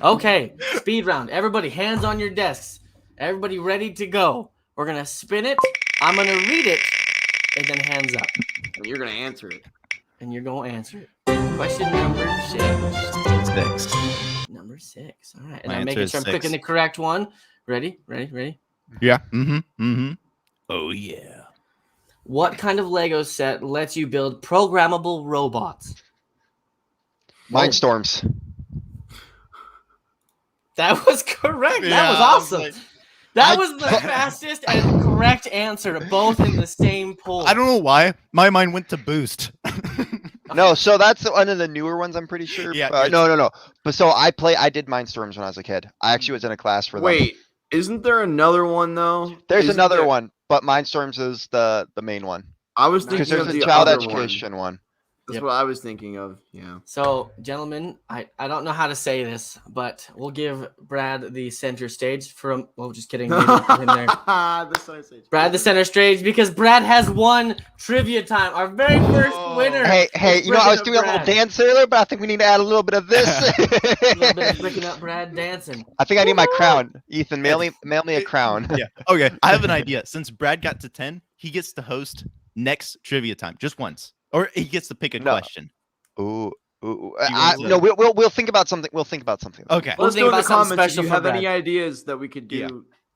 Okay, speed round. Everybody, hands on your desks. Everybody ready to go. We're going to spin it. I'm going to read it, and then hands up. And you're gonna answer it. And you're going to answer it. Question number 6. 6. Number 6. All right. And My I'm answer making is sure I'm 6. clicking the correct one. Ready? Yeah. Mm-hmm. Oh yeah. What kind of Lego set lets you build programmable robots? Mindstorms. That was correct. That Yeah, was I was awesome. like- That was the fastest and correct answer, both in the same poll. I don't know why my mind went to Boost. No, so that's one of the newer ones, I'm pretty sure. Yeah, No. But so I did Mindstorms when I was a kid. I actually was in a class for them. Wait, isn't there another one though? There's Isn't another there- one, but Mindstorms is the main one. I was Because thinking there's of a the child other education one. That's Yep. what I was thinking of. Yeah. So, gentlemen, I don't know how to say this, but we'll give Brad the center stage from. Well, just kidding. Maybe in there. The science stage. Brad the center stage because Brad has won trivia time. Our very first winner. Hey, is you know, I was Breaking doing Up a little Brad. dance earlier, but I think we need to add a little bit of this. A little bit of breaking up Brad dancing. I think I need my crown. Ethan, mail me a crown. Yeah. Okay. I have an idea. Since Brad got to 10, he gets to host next trivia time just once, or he gets to pick a No. question. Ooh. wants No, we'll think about something. We'll think about something. Okay. We'll Let's think know in the about something comments if special you for have any Brad. ideas that we could do Yeah.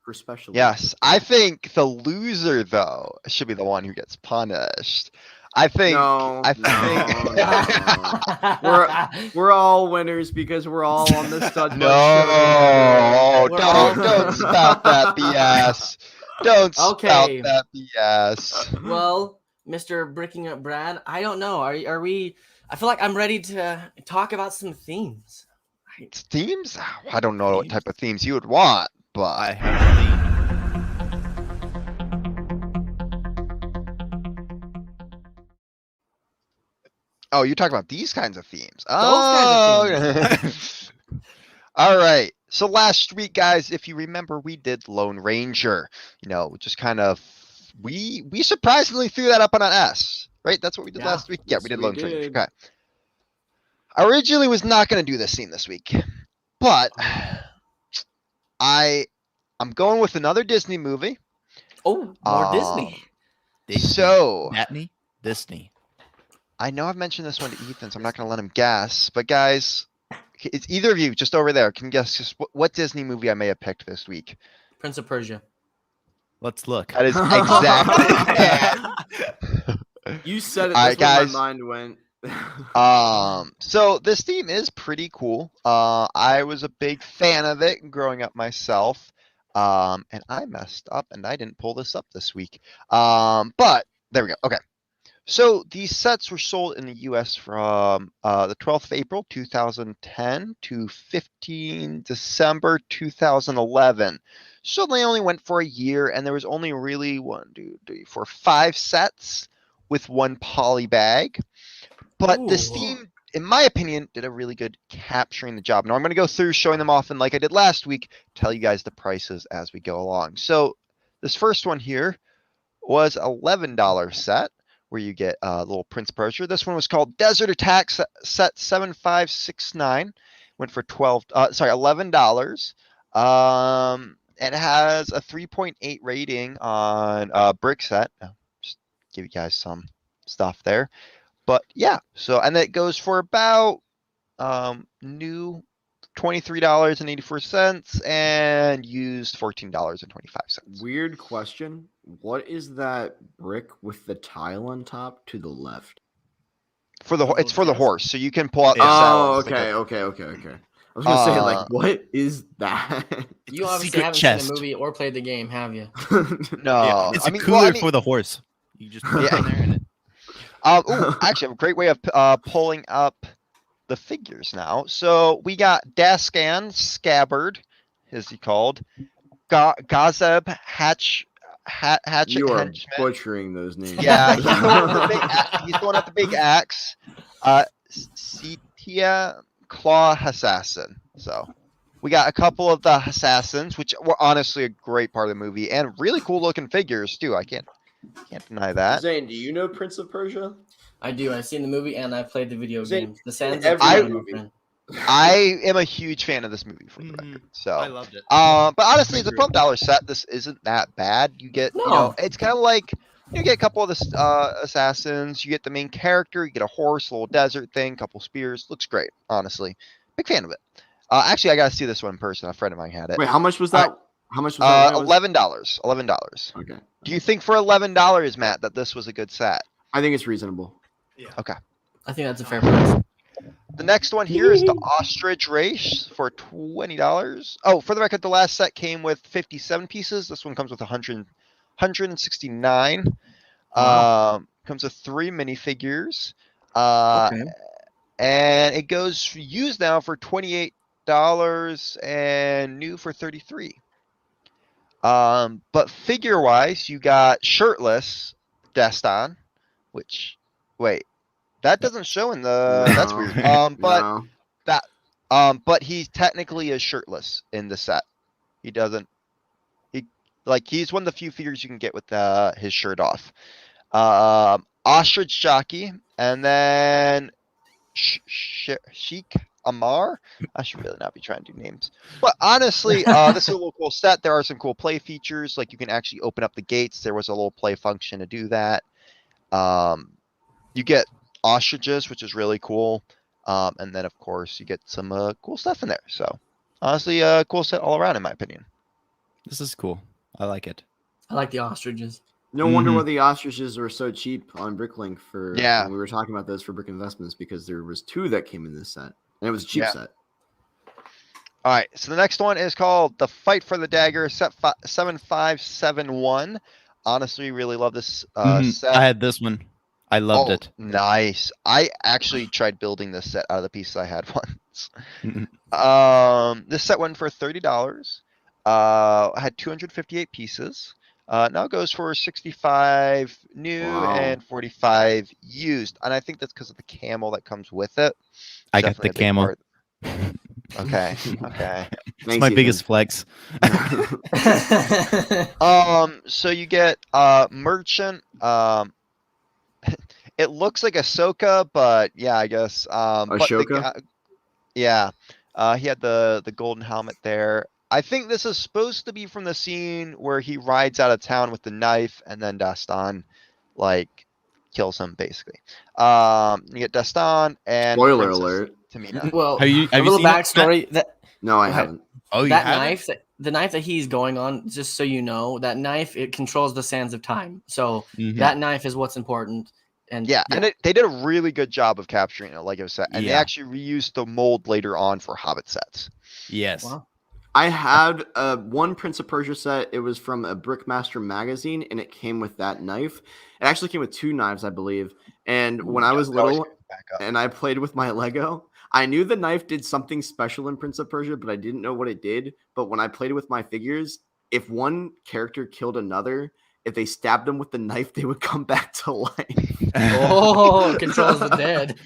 for special. Yes, I think the loser though should be the one who gets punished. I think. No, I think we're all winners because we're all on the stud. No, We're all- don't spout that BS. Don't spout Okay. that BS. Well, Mr. Breaking Up Brad, I don't know. Are we? I feel like I'm ready to talk about some themes. Themes? I don't know what type of themes you would want, but I have oh, you're talking about these kinds of themes. kinds All right. So last week, guys, if you remember, we did Lone Ranger. You know, just kind of we surprisingly threw that up on an S, right? That's what we did Yeah. last week. Yeah, Yes, we did we Lone Ranger. did. Okay. I originally was not going to do this theme this week, but I'm going with another Disney movie. Oh, more Disney. So Disney. I know I've mentioned this one to Ethan, so I'm not going to let him guess. But guys, it's either of you just over there can guess just what Disney movie I may have picked this week. Prince of Persia. Let's look. That is exactly. You said it. All That's right, where guys. my mind went. So this theme is pretty cool. I was a big fan of it growing up myself. And I messed up and I didn't pull this up this week. But there we go. Okay. So these sets were sold in the U.S. from the 12th of April 2010 to 15 December 2011. So they only went for a year, and there was only really 5 sets with 1 poly bag. But this team, in my opinion, did a really good capturing the job. Now I'm going to go through showing them off, and like I did last week, tell you guys the prices as we go along. So this first one here was $11 set, where you get a little Prince Persia. This one was called Desert Attack Set 7569. Went for $11. It has a 3.8 rating on Brick Set. Just give you guys some stuff there. But yeah, so and it goes for about new $23.84 and used $14.25. Weird question. What is that brick with the tile on top to the left? It's for the horse, so you can pull out the Oh, saddle. okay. I was gonna say, like, what is that? You obviously secret haven't chest. seen the movie or played the game, have you? No, Yeah, it's a cooler for the horse. You just put it in there and it. Actually, I have a great way of pulling up the figures now. So we got Daskan Scabbard, is he called? Gazeb Hatchet. You are Henchman. butchering those names. Yeah, he's the one with the big axe. Setia Claw Assassin. So we got a couple of the assassins, which were honestly a great part of the movie, and really cool looking figures too. I can't deny that. Zane, do you know Prince of Persia? I do. I've seen the movie and I've played the video Zane, games. The Sands every of Time, movie. my friend. I am a huge fan of this movie for the record. So I loved it. but honestly, it's a $12 set. This isn't that bad. You get, No. it's kind of like you get a couple of the assassins. You get the main character. You get a horse, a little desert thing, couple spears. Looks great, honestly. Big fan of it. Actually, I gotta see this one in person. A friend of mine had it. Wait, how much was that? How much was that? $11. $11. Okay. Do you think for $11, Matt, that this was a good set? I think it's reasonable. Yeah. Okay. I think that's a fair price. The next one here is the Ostrich Race for $20. Oh, for the record, the last set came with 57 pieces. This one comes with 169. Comes with 3 minifigures. Okay. And it goes used now for $28 and new for $33. But figure wise, you got shirtless Destin, which that doesn't show in the that's weird. But he technically is shirtless in the set. He's one of the few figures you can get with his shirt off. Ostrich Jockey, and then Sheik Amar. I should really not be trying to do names. But honestly, this is a little cool set. There are some cool play features, like you can actually open up the gates. There was a little play function to do that. You get ostriches, which is really cool. And then, of course, you get some cool stuff in there. So, honestly, cool set all around, in my opinion. This is cool. I like it. I like the ostriches. No wonder why the ostriches were so cheap on Bricklink Yeah. when we were talking about those for Brick Investments, because there was 2 that came in this set. And it was a cheap set. All right, so the next one is called The Fight for the Dagger Set 7571. Honestly, really love this set. I had this one. I loved it. Nice. I actually tried building this set out of the pieces I had once. This set went for $30. Had 258 pieces. Now it goes for 65 new and 45 used. And I think that's because of the camel that comes with it. I got the camel. Okay. It's my biggest flex. So you get merchant. It looks like Ahsoka, but yeah, I guess. Ashoka? Yeah. He had the golden helmet there. I think this is supposed to be from the scene where he rides out of town with the knife, and then Dastan, kills him, basically. You get Dastan and Spoiler Princess alert. Tamina. Well, Have you a little seen it, backstory. No, I haven't. Oh, you That haven't? knife, the knife that he's going on, just so you know, that knife, it controls the sands of time. So that knife is what's important. And and they did a really good job of capturing it, like I said, and they actually reused the mold later on for Hobbit sets. Yes. Wow. I had one Prince of Persia set. It was from a Brickmaster magazine, and it came with that knife. It actually came with 2 knives, I believe. And when I was little and I played with my Lego, I knew the knife did something special in Prince of Persia, but I didn't know what it did. But when I played with my figures, if one character killed another, if they stabbed them with the knife, they would come back to life. Oh, controls the dead.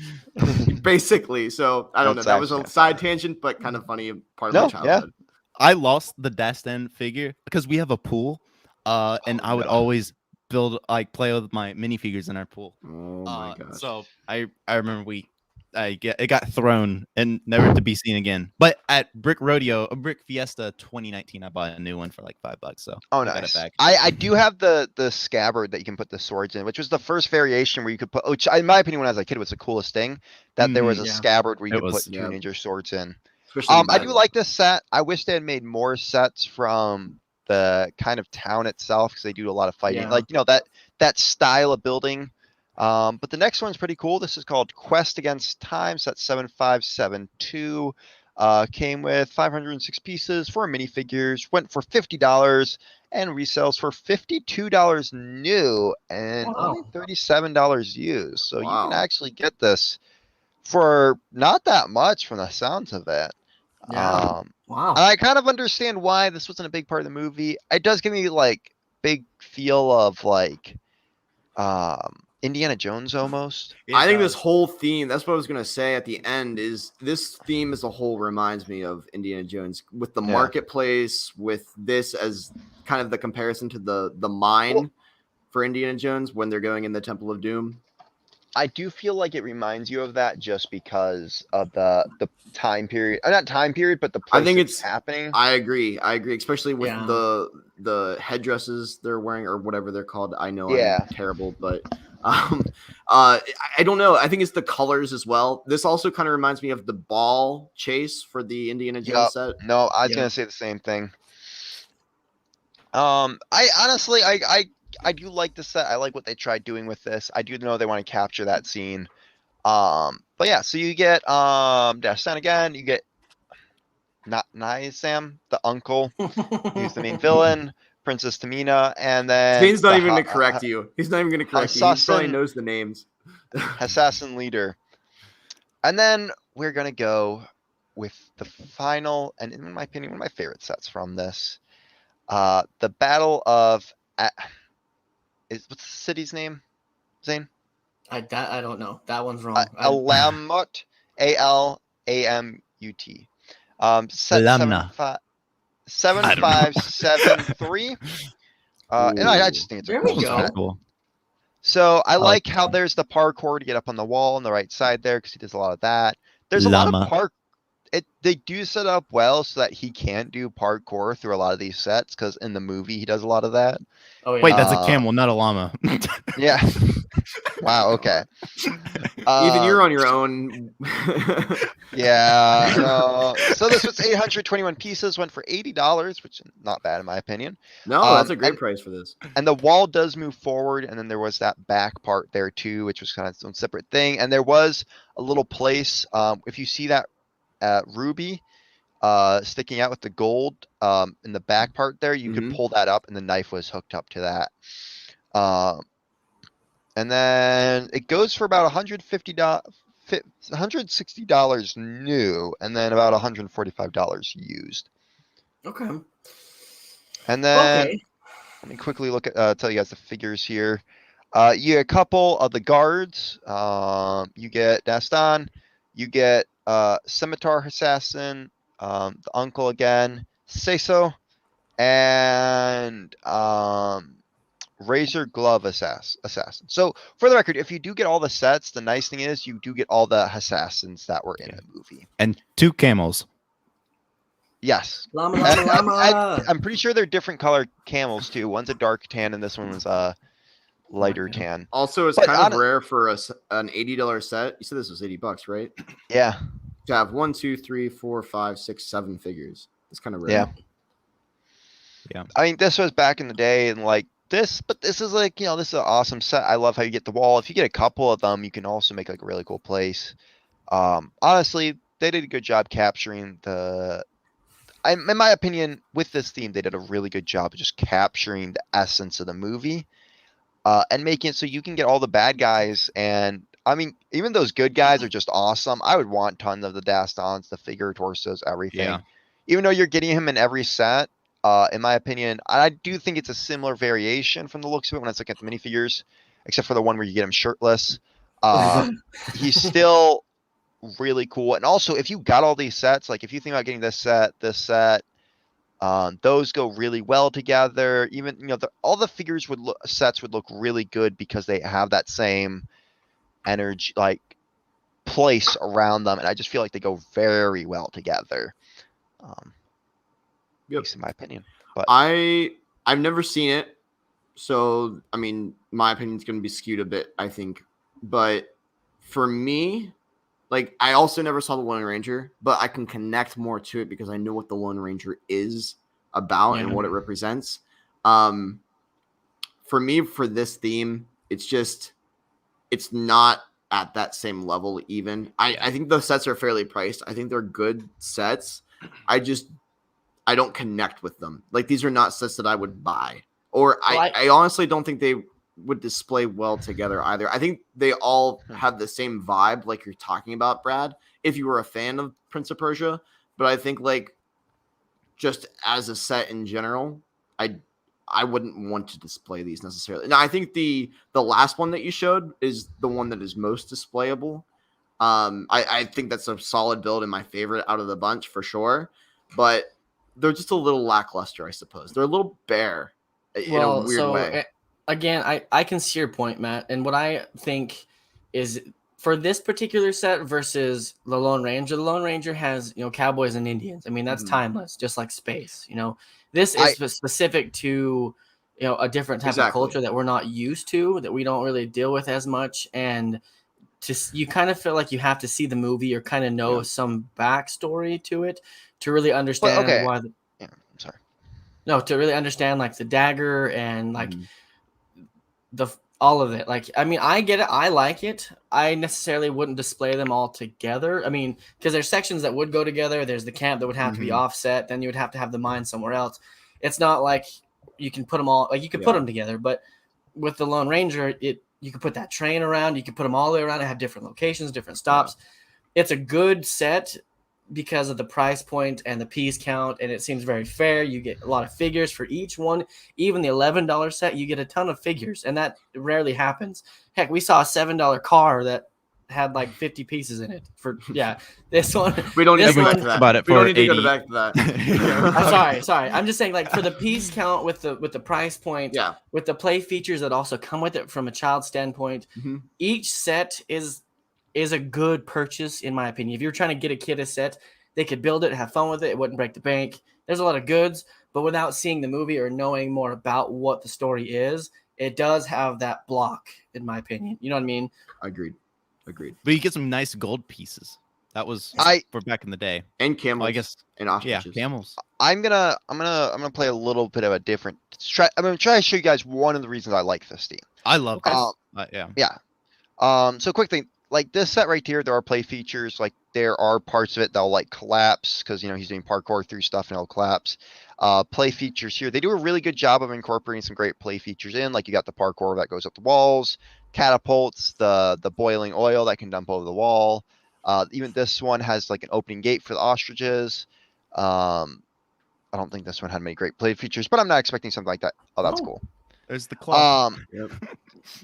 Basically. So I don't know. That was a side tangent, but kind of funny part of my childhood. Yeah. I lost the Dastan figure because we have a pool, and I would always play with my minifigures in our pool. Oh my gosh. So I remember it got thrown and never to be seen again. But at Brick Fiesta 2019, I bought a new one for like $5. So nice. I got it back. I do have the scabbard that you can put the swords in, which was the first variation where you could put, which in my opinion when I was a kid was the coolest thing, that there was a scabbard where you could put 2 ninja swords in. I do like this set. I wish they had made more sets from the kind of town itself because they do a lot of fighting, like that style of building. But the next one's pretty cool. This is called Quest Against Time. Set 7572. Came with 506 pieces, 4 minifigures. Went for $50 and resells for $52 new and only $37 used. So you can actually get this for not that much from the sounds of it. Wow. And I kind of understand why this wasn't a big part of the movie. It does give me like big feel of like Indiana Jones almost. I think this whole theme, that's what I was going to say at the end, is this theme as a whole reminds me of Indiana Jones with the marketplace, with this as kind of the comparison to the mine for Indiana Jones when they're going in the Temple of Doom. I do feel like it reminds you of that just because of the time period. Not time period, but the place I think it's happening. I agree, especially with the headdresses they're wearing or whatever they're called. I know I'm terrible, but I don't know. I think it's the colors as well. This also kind of reminds me of the ball chase for the Indiana Jones set. No, I was gonna say the same thing. I honestly, I do like the set. I like what they tried doing with this. I do know they want to capture that scene. But yeah, so you get Dastan again. You get Sam, the uncle, who's the main villain. Princess Tamina, and then Zane's not even going to correct you. He's not even going to correct you. He probably knows the names. Assassin leader. And then we're going to go with the final, and in my opinion, one of my favorite sets from this. The Battle of... what's the city's name, Zane? I don't know. That one's wrong. Alamut. Alamut. Set 7573. And I just think it's a cool set. Cool. So I like how there's the parkour to get up on the wall on the right side there because he does a lot of that. There's a lot of they do set up well so that he can't do parkour through a lot of these sets because in the movie he does a lot of that. Oh, yeah. Wait, that's a camel, not a llama. Yeah. Wow. Okay. Even you're on your own. Yeah. So this was 821 pieces, went for $80, which is not bad in my opinion. No, that's a great price for this. And the wall does move forward, and then there was that back part there too, which was kind of its own separate thing. And there was a little place. If you see that ruby sticking out with the gold in the back part there, you could pull that up, and the knife was hooked up to that. And then it goes for about $160 new, and then about $145 used. Okay. And then let me quickly look at tell you guys the figures here. You get a couple of the guards. You get Dastan. You get Scimitar Assassin. The uncle again. Seiso. And Razor Glove Assassin. So, for the record, if you do get all the sets, the nice thing is you do get all the assassins that were in the movie. And 2 camels. Yes. Llama. I'm pretty sure they're different color camels, too. One's a dark tan, and this one was a lighter tan. Also, it's kind of rare for an $80 set. You said this was $80, right? Yeah. To have 1, 2, 3, 4, 5, 6, 7 figures. It's kind of rare. Yeah. I mean, this was back in the day, and like, this is like, this is an awesome set. I love how you get the wall. If you get a couple of them, you can also make like a really cool place. Honestly, they did a good job capturing the in my opinion, with this theme, they did a really good job of just capturing the essence of the movie, and making it so you can get all the bad guys. And I mean, even those good guys are just awesome. I would want tons of the Dastons, the figure torsos, everything. Yeah. Even though you're getting him in every set, in my opinion, I do think it's a similar variation from the looks of it when I look at the minifigures, except for the one where you get him shirtless. He's still really cool. And also, if you got all these sets, like if you think about getting this set, those go really well together. Even all the figures sets would look really good because they have that same energy, like place around them, and I just feel like they go very well together. At least in my opinion. But I've never seen it, so I mean, my opinion's going to be skewed a bit, I think. But for me, like, I also never saw the Lone Ranger, but I can connect more to it because I know what the Lone Ranger is about and what it represents. For me, for this theme, it's not at that same level even. I think the sets are fairly priced. I think they're good sets. I don't connect with them. Like, these are not sets that I would buy. Or I honestly don't think they would display well together either. I think they all have the same vibe, like you're talking about, Brad, if you were a fan of Prince of Persia. But I think, like, just as a set in general, I wouldn't want to display these necessarily. Now, I think the last one that you showed is the one that is most displayable. I think that's a solid build and my favorite out of the bunch for sure. But they're just a little lackluster, I suppose. They're a little bare in a weird way. Again, I can see your point, Matt. And what I think is, for this particular set versus the Lone Ranger has, cowboys and Indians. I mean, that's timeless, just like space. This is specific to, a different type of culture that we're not used to, that we don't really deal with as much. And you kind of feel like you have to see the movie or kind of know some backstory to it to really understand why. I'm sorry. No, to really understand, like, the dagger and like all of it. Like, I mean, I get it. I like it. I necessarily wouldn't display them all together. I mean, because there's sections that would go together. There's the camp that would have to be offset. Then you would have to have the mine somewhere else. It's not like you can put them all, like, you could put them together. But with the Lone Ranger, you can put that train around. You can put them all the way around and have different locations, different stops. Yeah. It's a good set because of the price point and the piece count, and it seems very fair. You get a lot of figures for each one. Even the $11 set, you get a ton of figures, and that rarely happens. Heck, we saw a $7 car that had like 50 pieces in it. This one. We don't need to go back to that. About it for we don't need to go back to that. I'm sorry. I'm just saying, like, for the piece count with the price point, with the play features that also come with it from a child standpoint, each set is a good purchase, in my opinion. If you're trying to get a kid a set, they could build it, have fun with it. It wouldn't break the bank. There's a lot of goods, but without seeing the movie or knowing more about what the story is, it does have that block, in my opinion. You know what I mean? Agreed. But you get some nice gold pieces. That was for back in the day. And camels. Well, I guess. And ostriches. Yeah, camels. I'm gonna play a little bit of a different. I'm gonna try to show you guys one of the reasons I like this theme. I love this. Yeah. So quick thing. Like, this set right here, there are play features. Like, there are parts of it that'll, like, collapse because, he's doing parkour through stuff and it'll collapse. Play features here, they do a really good job of incorporating some great play features in. Like, you got the parkour that goes up the walls, catapults, the boiling oil that can dump over the wall. Even this one has, like, an opening gate for the ostriches. I don't think this one had many great play features, but I'm not expecting something like that. Oh, that's cool. There's the claw.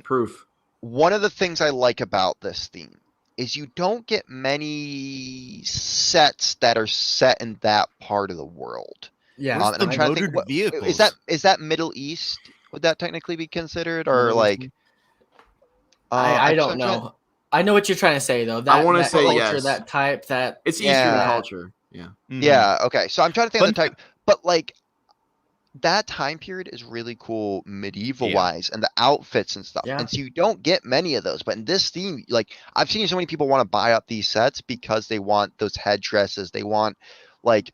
Proof. One of the things I like about this theme is you don't get many sets that are set in that part of the world. Yeah, and I'm trying to think. Vehicles? Is that Middle East? Would that technically be considered, or like? I don't know. I know what you're trying to say, though. I want to say culture, yes. That type, that it's Eastern culture. Yeah. Mm-hmm. Yeah. Okay. So I'm trying to think of the type, but like, that time period is really cool medieval wise, and the outfits and stuff. And so you don't get many of those, but in this theme, like, I've seen so many people want to buy up these sets because they want those headdresses. They want, like,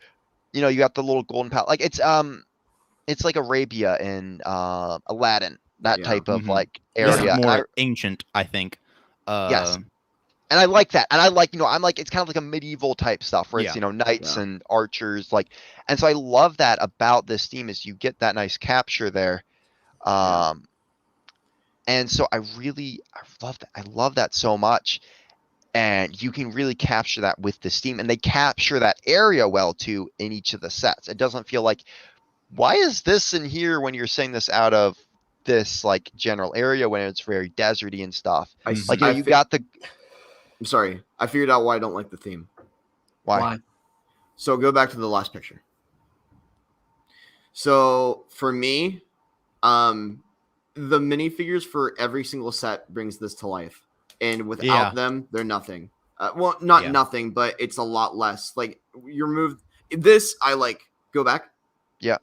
you got the little golden palette. Like, it's like Arabia and Aladdin, that type of like area. More ancient, I think. Yes. And I like that. And I like, I'm like, it's kind of like a medieval type stuff where it's, Yeah. knights and archers, like, and so I love that about this theme is you get that nice capture there. And so I love that. I love that so much. And you can really capture that with this theme, and they capture that area well too in each of the sets. It doesn't feel like, why is this in here when you're saying this out of this like general area when it's very deserty and stuff? Like you got the. I'm sorry, I figured out why I don't like the theme. Why? So go back to the last picture. So for me, the minifigures for every single set brings this to life. And without them, they're nothing. Well, not nothing, but it's a lot less. Like you remove this, I like go back. Yeah.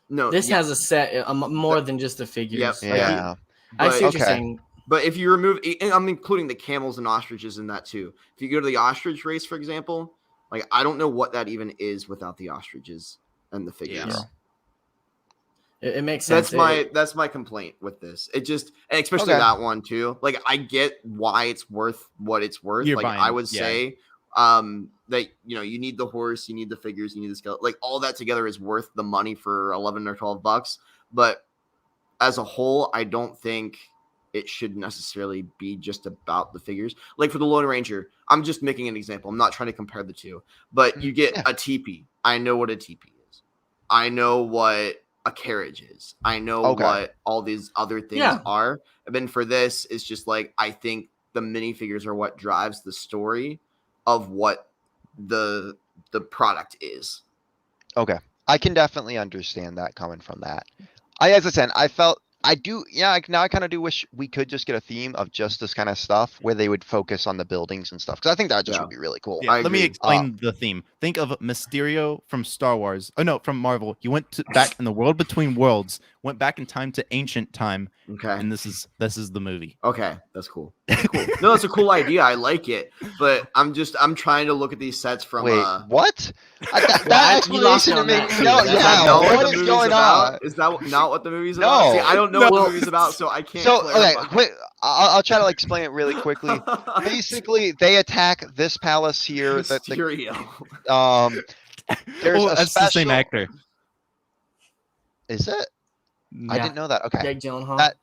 No, this has a set more than just the figures. Yep. Yeah. I see what you're saying. But if you remove, and I'm including the camels and ostriches in that too. If you go to the ostrich race, for example, like I don't know what that even is without the ostriches and the figures. Yeah. It makes sense. That's my complaint with this. It just, and especially that one too. Like I get why it's worth what it's worth. You're like buying, I would say, that you need the horse, you need the figures, you need the skeleton. Like all that together is worth the money for $11 or $12. But as a whole, I don't think it should necessarily be just about the figures. Like for the Lone Ranger, I'm just making an example. I'm not trying to compare the two, but you get a teepee. I know what a teepee is. I know what a carriage is. I know what all these other things are. And then for this, it's just like, I think the minifigures are what drives the story of what the product is. Okay. I can definitely understand that coming from that. As I said, now I kind of do wish we could just get a theme of just this kind of stuff where they would focus on the buildings and stuff. Because I think that just would be really cool. Yeah, let me explain the theme. Think of Mysterio from Star Wars. Oh no, from Marvel. He went back in the world between worlds, went back in time to ancient time. Okay. And this is the movie. Okay, that's cool. Cool. No, that's a cool idea. I like it. But I'm trying to look at these sets from what? That explanation to me. What is going on? Is that not what the movie's about? See, I don't know what the movie's about, so I can't. So okay, quick. I'll try to explain it really quickly. Basically, they attack this palace here. Mysterio. There's that's the same actor. Is it? I didn't know that. Okay. Jake Gyllenhaal.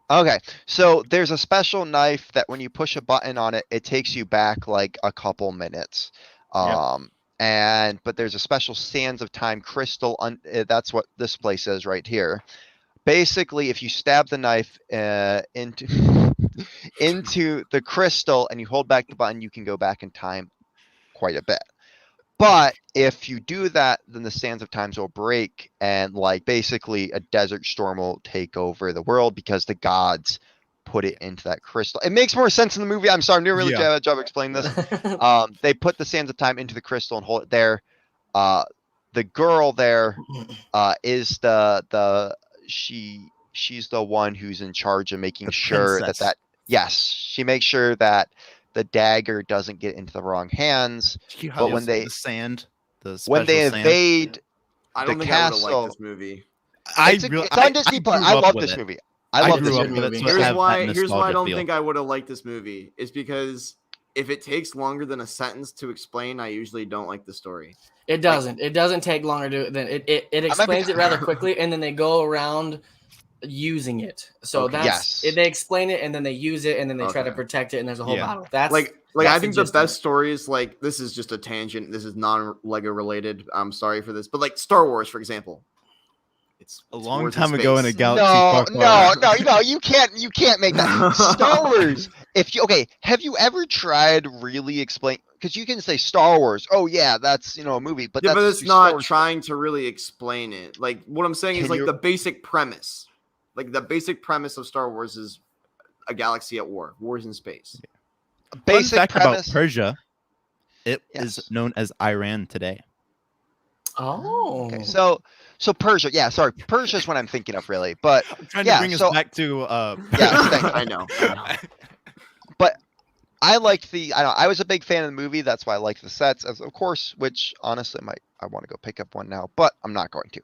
Okay, so there's a special knife that when you push a button on it, it takes you back like a couple minutes. But there's a special Sands of Time crystal. That's what this place is right here. Basically, if you stab the knife into the crystal and you hold back the button, you can go back in time quite a bit. But if you do that, then the Sands of Times will break, and like basically a desert storm will take over the world because the gods put it into that crystal. It makes more sense in the movie. I'm sorry, I'm doing a really bad job explaining this. They put the Sands of Time into the crystal and hold it there. The girl there is she's the one who's in charge of making sure she makes sure that the dagger doesn't get into the wrong hands. But when they invade I don't think I would have liked this movie. It's on Disney Plus. I love this movie. I love this movie. Here's why I don't think I would have liked this movie is because if it takes longer than a sentence to explain, I usually don't like the story. It doesn't. It doesn't take longer to than it explains it rather quickly, and then they go around using it. So they explain it and then they use it and then they try to protect it and there's a whole battle. That's I think the best stories, like this is just a tangent. This is non-Lego related. I'm sorry for this, but like Star Wars, for example. It's a long time ago in a galaxy. No, you can't make that. Star Wars. Have you ever tried really explain? Because you can say Star Wars. Oh yeah, that's a movie, but it's not trying to really explain it. Like what I'm saying is like the basic premise. Like the basic premise of Star Wars is a galaxy at war, wars in space. Yeah. Basic fact premise about Persia, it is known as Iran today. Oh, okay. So Persia, Persia is what I'm thinking of, really. But I'm trying to bring us back to I know. But I like I was a big fan of the movie. That's why I like the sets, of course. Which honestly, I want to go pick up one now, but I'm not going to.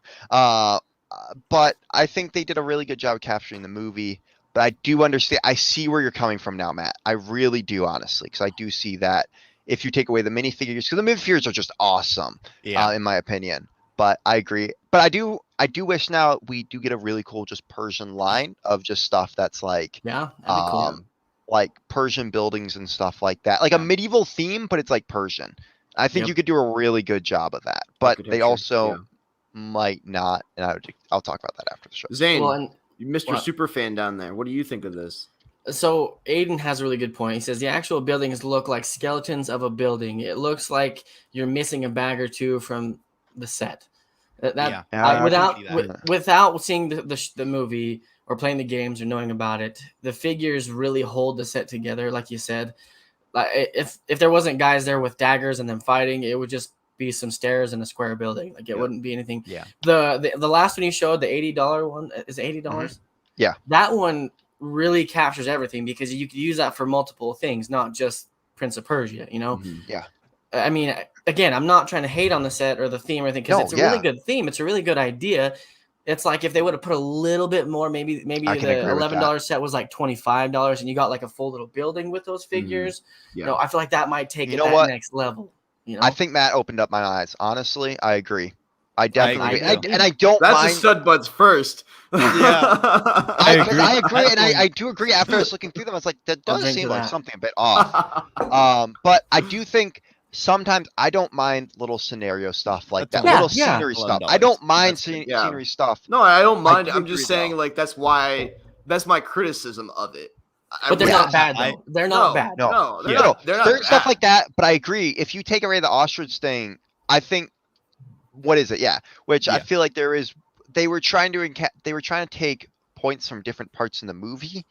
But I think they did a really good job capturing the movie. But I do understand. I see where you're coming from now, Matt. I really do, honestly, because I do see that if you take away the minifigures, because the minifigures are just awesome, in my opinion. But I agree. But I do wish now we do get a really cool just Persian line of just stuff that's like, Yeah, that'd be cool. like Persian buildings and stuff like that, like a medieval theme, but it's like Persian. I think you could do a really good job of that. But they also might not, and I'll talk about that after the show. Zane, Well, Mr. Superfan down there, what do you think of this? So Aiden has a really good point. He says the actual buildings look like skeletons of a building. It looks like you're missing a bag or two from the set. Without seeing the movie or playing the games or knowing about it, the figures really hold the set together. Like you said, like if there wasn't guys there with daggers and them fighting, it would just be some stairs and a square building. Like it wouldn't be anything. Yeah. The last one you showed, the $80 one, is it $80? Mm-hmm. Yeah. That one really captures everything because you could use that for multiple things, not just Prince of Persia, you know? Mm-hmm. Yeah. I mean, again, I'm not trying to hate on the set or the theme or anything because it's a really good theme. It's a really good idea. It's like if they would have put a little bit more, maybe the $11 set was like $25 and you got like a full little building with those figures. Mm-hmm. Yeah. You know, I feel like that might take it to that next level. You know? I think Matt opened up my eyes. Honestly, I agree. I definitely agree. And I don't That's mind. a stud buds first. Yeah. I agree, and I do agree. After I was looking through them, I was like, that does seem like something a bit off. But I do think sometimes I don't mind little scenario stuff like that, little scenery stuff. I don't mind scenery stuff. No, I don't mind. I'm just saying, like, that's my criticism of it. But they're not bad, though. They're not bad. No, they're not There's stuff like that, but I agree. If you take away the ostrich thing, I think, what is it? Yeah. Which I feel like they were trying to take points from different parts in the movie.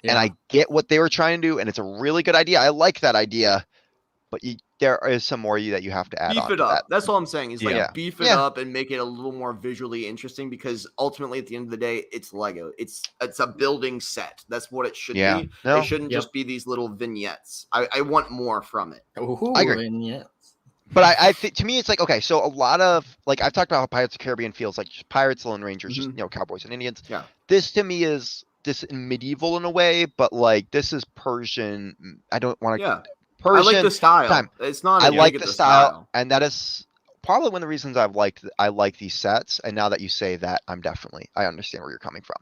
Yeah. And I get what they were trying to do, and it's a really good idea. I like that idea, but there is some more that you have to add on. Beef it up. That's all I'm saying. Is like beef it up and make it a little more visually interesting, because ultimately at the end of the day, it's Lego. It's a building set. That's what it should be. No. It shouldn't just be these little vignettes. I want more from it. Ooh, I agree. Vignettes. But I think, to me, it's like, okay, so a lot of, like, I've talked about how Pirates of the Caribbean feels like just pirates, Lone Rangers, just, cowboys and Indians. Yeah. This to me is medieval in a way, but like this is Persian. I don't want to. Yeah. Persian. I like the style. It's not. I like the style, and that is probably one of the reasons I like these sets. And now that you say that, I understand where you're coming from.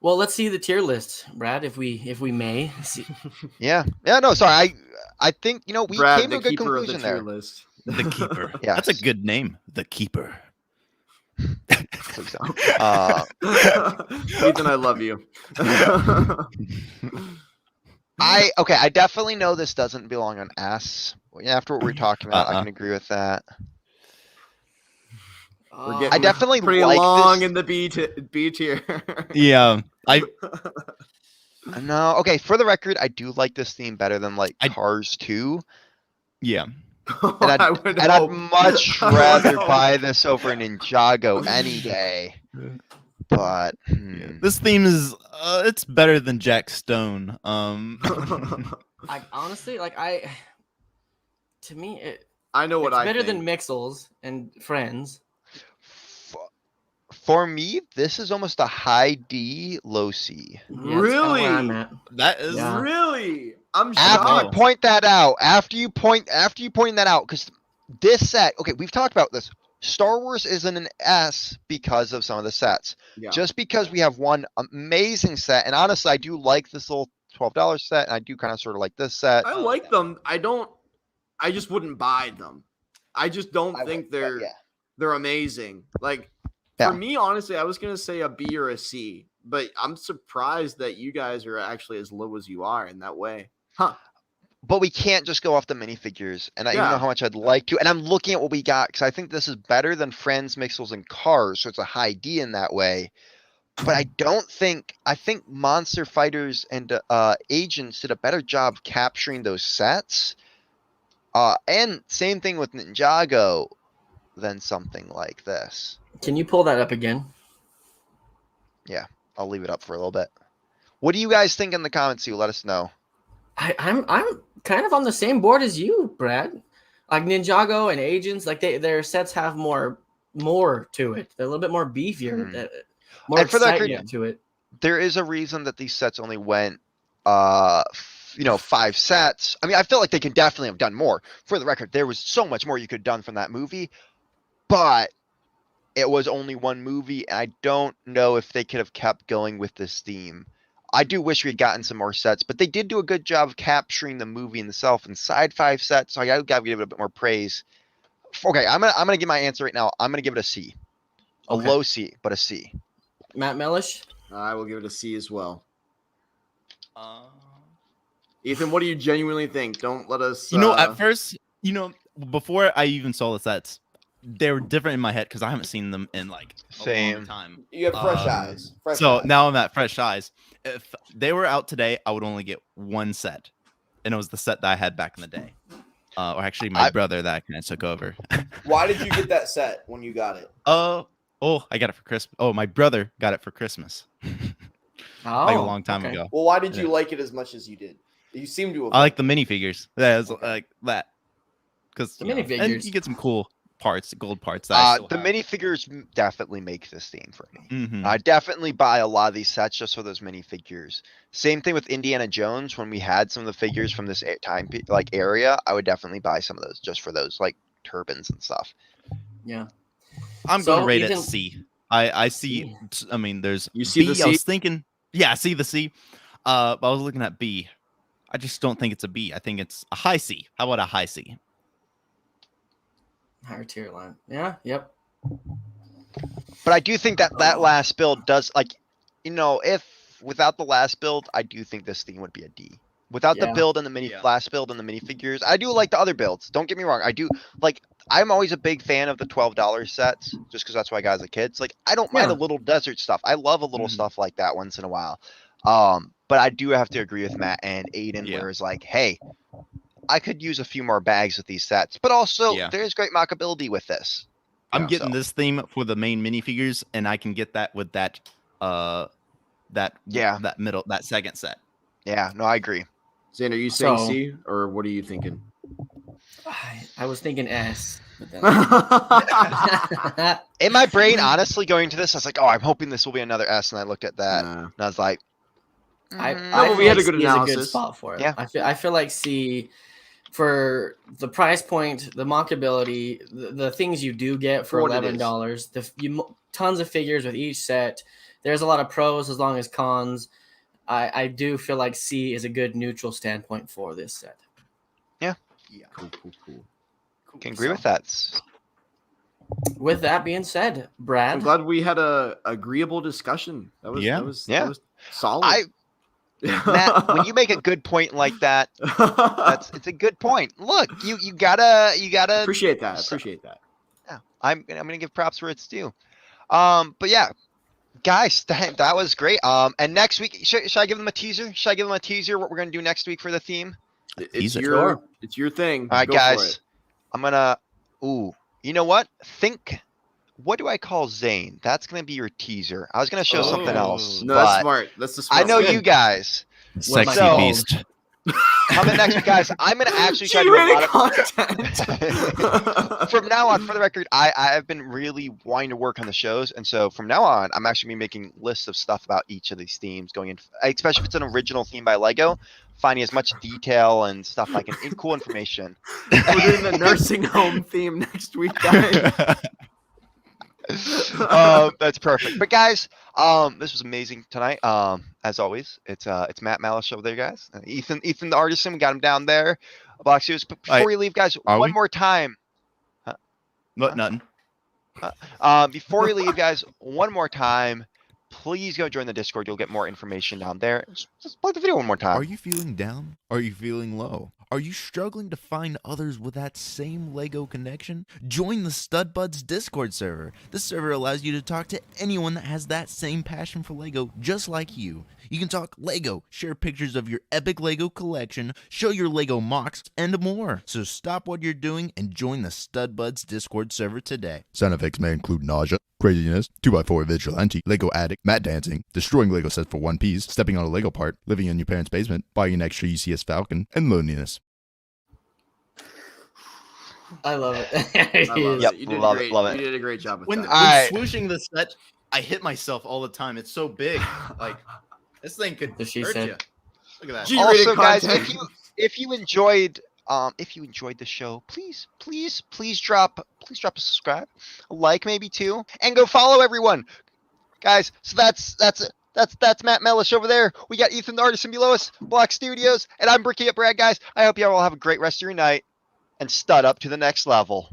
Well, let's see the tier list, Brad, if we may. See. Yeah. No, sorry. I think, we Brad, came to a good conclusion there. List. The Keeper. Yeah, that's a good name. The Keeper. Ethan, I love you. I definitely know this doesn't belong on S. After what we're talking about, I can agree with that. We're getting I definitely pretty like long this. in the B tier. Yeah, No, okay. For the record, I do like this theme better than like Cars 2. Yeah. And I'd much rather buy this over Ninjago any day. But this theme is it's better than Jack Stone. I honestly to me it's better than Mixels and Friends. For me, this is almost a high D, low C. Yeah, really? That is really. I'm shocked. After you point that out, after you point that out, because this set, okay, we've talked about this. Star Wars isn't an S because of some of the sets. Yeah. Just because we have one amazing set, and honestly, I do like this little $12 set, and I do kind of sort of like this set. I like them. I just wouldn't buy them. I just don't think they're amazing. Like, for me, honestly, I was going to say a B or a C, but I'm surprised that you guys are actually as low as you are in that way. Huh. But we can't just go off the minifigures, and you know how much I'd like to. And I'm looking at what we got, because I think this is better than Friends, Mixels, and Cars, so it's a high D in that way. But I think Monster Fighters and Agents did a better job capturing those sets. And same thing with Ninjago than something like this. Can you pull that up again? Yeah, I'll leave it up for a little bit. What do you guys think in the comments? You let us know. I'm kind of on the same board as you, Brad. Like Ninjago and Agents, like their sets have more to it. They're a little bit more beefier, more excitement to it. there is a reason that these sets only went 5 sets. I mean, I feel like they could definitely have done more. For the record, there was so much more you could have done from that movie, but it was only one movie, and I don't know if they could have kept going with this theme. I do wish we had gotten some more sets, but they did do a good job of capturing the movie in itself inside 5 sets, so I gotta give it a bit more praise. Okay, I'm gonna give my answer right now. I'm gonna give it a C. A low C, but a C. Matt Mellish? I will give it a C as well. Ethan, what do you genuinely think? Don't let us... at first, before I even saw the sets, they were different in my head because I haven't seen them in like a long time. You have fresh eyes. Now I'm at fresh eyes. If they were out today, I would only get one set, and it was the set that I had back in the day. Or actually, my brother that kind of took over. Why did you get that set when you got it? I got it for Christmas. Oh, my brother got it for Christmas. Like a long time ago. Well, why did you like it as much as you did? You seem to have. I like the minifigures. Yeah, it's like that. Because the minifigures, and you get some cool parts, gold parts. That the minifigures definitely make this theme for me. Mm-hmm. I definitely buy a lot of these sets just for those minifigures. Same thing with Indiana Jones. When we had some of the figures from this time area, I would definitely buy some of those just for those like turbans and stuff. Yeah, I'm going to rate it C. I see. I mean, there's you see B. the C? I was thinking, I see the C. But I was looking at B. I just don't think it's a B. I think it's a high C. How about a high C? Higher tier line. Yeah. Yep. But I do think that last build does if without the last build, I do think this theme would be a D. Without the build and the last build and the minifigures, I do like the other builds. Don't get me wrong. I do like. I'm always a big fan of the $12 sets, just because that's what I got as a kid. It's like I don't mind a little desert stuff. I love a little stuff like that once in a while. But I do have to agree with Matt and Aiden, where it's like, hey, I could use a few more bags with these sets, but also there's great mockability with this. I'm getting this theme for the main minifigures, and I can get that with that that second set. Yeah, no, I agree. Zane, are you saying C, or what are you thinking? I was thinking S. But then in my brain, honestly, going to this, I was like, oh, I'm hoping this will be another S, and I looked at that, and I was like, we had a good analysis. Is a good spot for it. Yeah. I feel like C, for the price point, the mockability, the things you do get for $11, tons of figures with each set. There's a lot of pros as long as cons. I do feel like C is a good neutral standpoint for this set. Yeah. Cool. Can agree with that. With that being said, Brad, I'm glad we had a agreeable discussion. That was solid. Matt, when you make a good point like that, it's a good point. Look, you gotta appreciate that. Yeah, I'm gonna give props where it's due. But yeah, guys, that was great. And next week, should I give them a teaser? Should I give them a teaser? What we're gonna do next week for the theme? It's your thing. All right, Go guys. I'm gonna. Ooh, you know what? What do I call Zane? That's gonna be your teaser. I was gonna show something else. No, that's smart. That's the smart. I know you guys. Sexy beast. Coming next week, guys. I'm gonna actually try to do a lot of content. From now on, for the record, I've been really wanting to work on the shows, and so from now on, I'm actually gonna be making lists of stuff about each of these themes going in, especially if it's an original theme by Lego. Finding as much detail and stuff like cool information. We're doing the nursing home theme next week, guys. That's perfect. But guys, this was amazing tonight. As always, it's Matt Mellish over there, guys. Ethan the Artisan, we got him down there. Block.studios. But before we leave, guys, one more time. Nothing. Before we leave, guys, one more time. Please go join the Discord. You'll get more information down there. Just play the video one more time. Are you feeling down? Are you feeling low? Are you struggling to find others with that same Lego connection? Join the StudBuds Discord server. This server allows you to talk to anyone that has that same passion for Lego just like you. You can talk Lego, share pictures of your epic Lego collection, show your Lego MOCs, and more. So stop what you're doing and join the StudBuds Discord server today. Side effects may include nausea, craziness, 2x4 vigilante, Lego addict, mat dancing, destroying Lego sets for one piece, stepping on a Lego part, living in your parents' basement, buying an extra UCS Falcon, and loneliness. I love it. I love Yep, it. You did love great. it. You did a great job with When that. Alright. swooshing the set, I hit myself all the time. It's so big. Like this thing could hurt you. Look at that. G-rated Also, guys, content. if you enjoyed the show, please drop a subscribe, a like maybe too, and go follow everyone, guys. So that's Matt Mellish over there. We got Ethan the Artisan below us, Block.studios, and I'm Bricky at Brad, guys. I hope you all have a great rest of your night and stud up to the next level.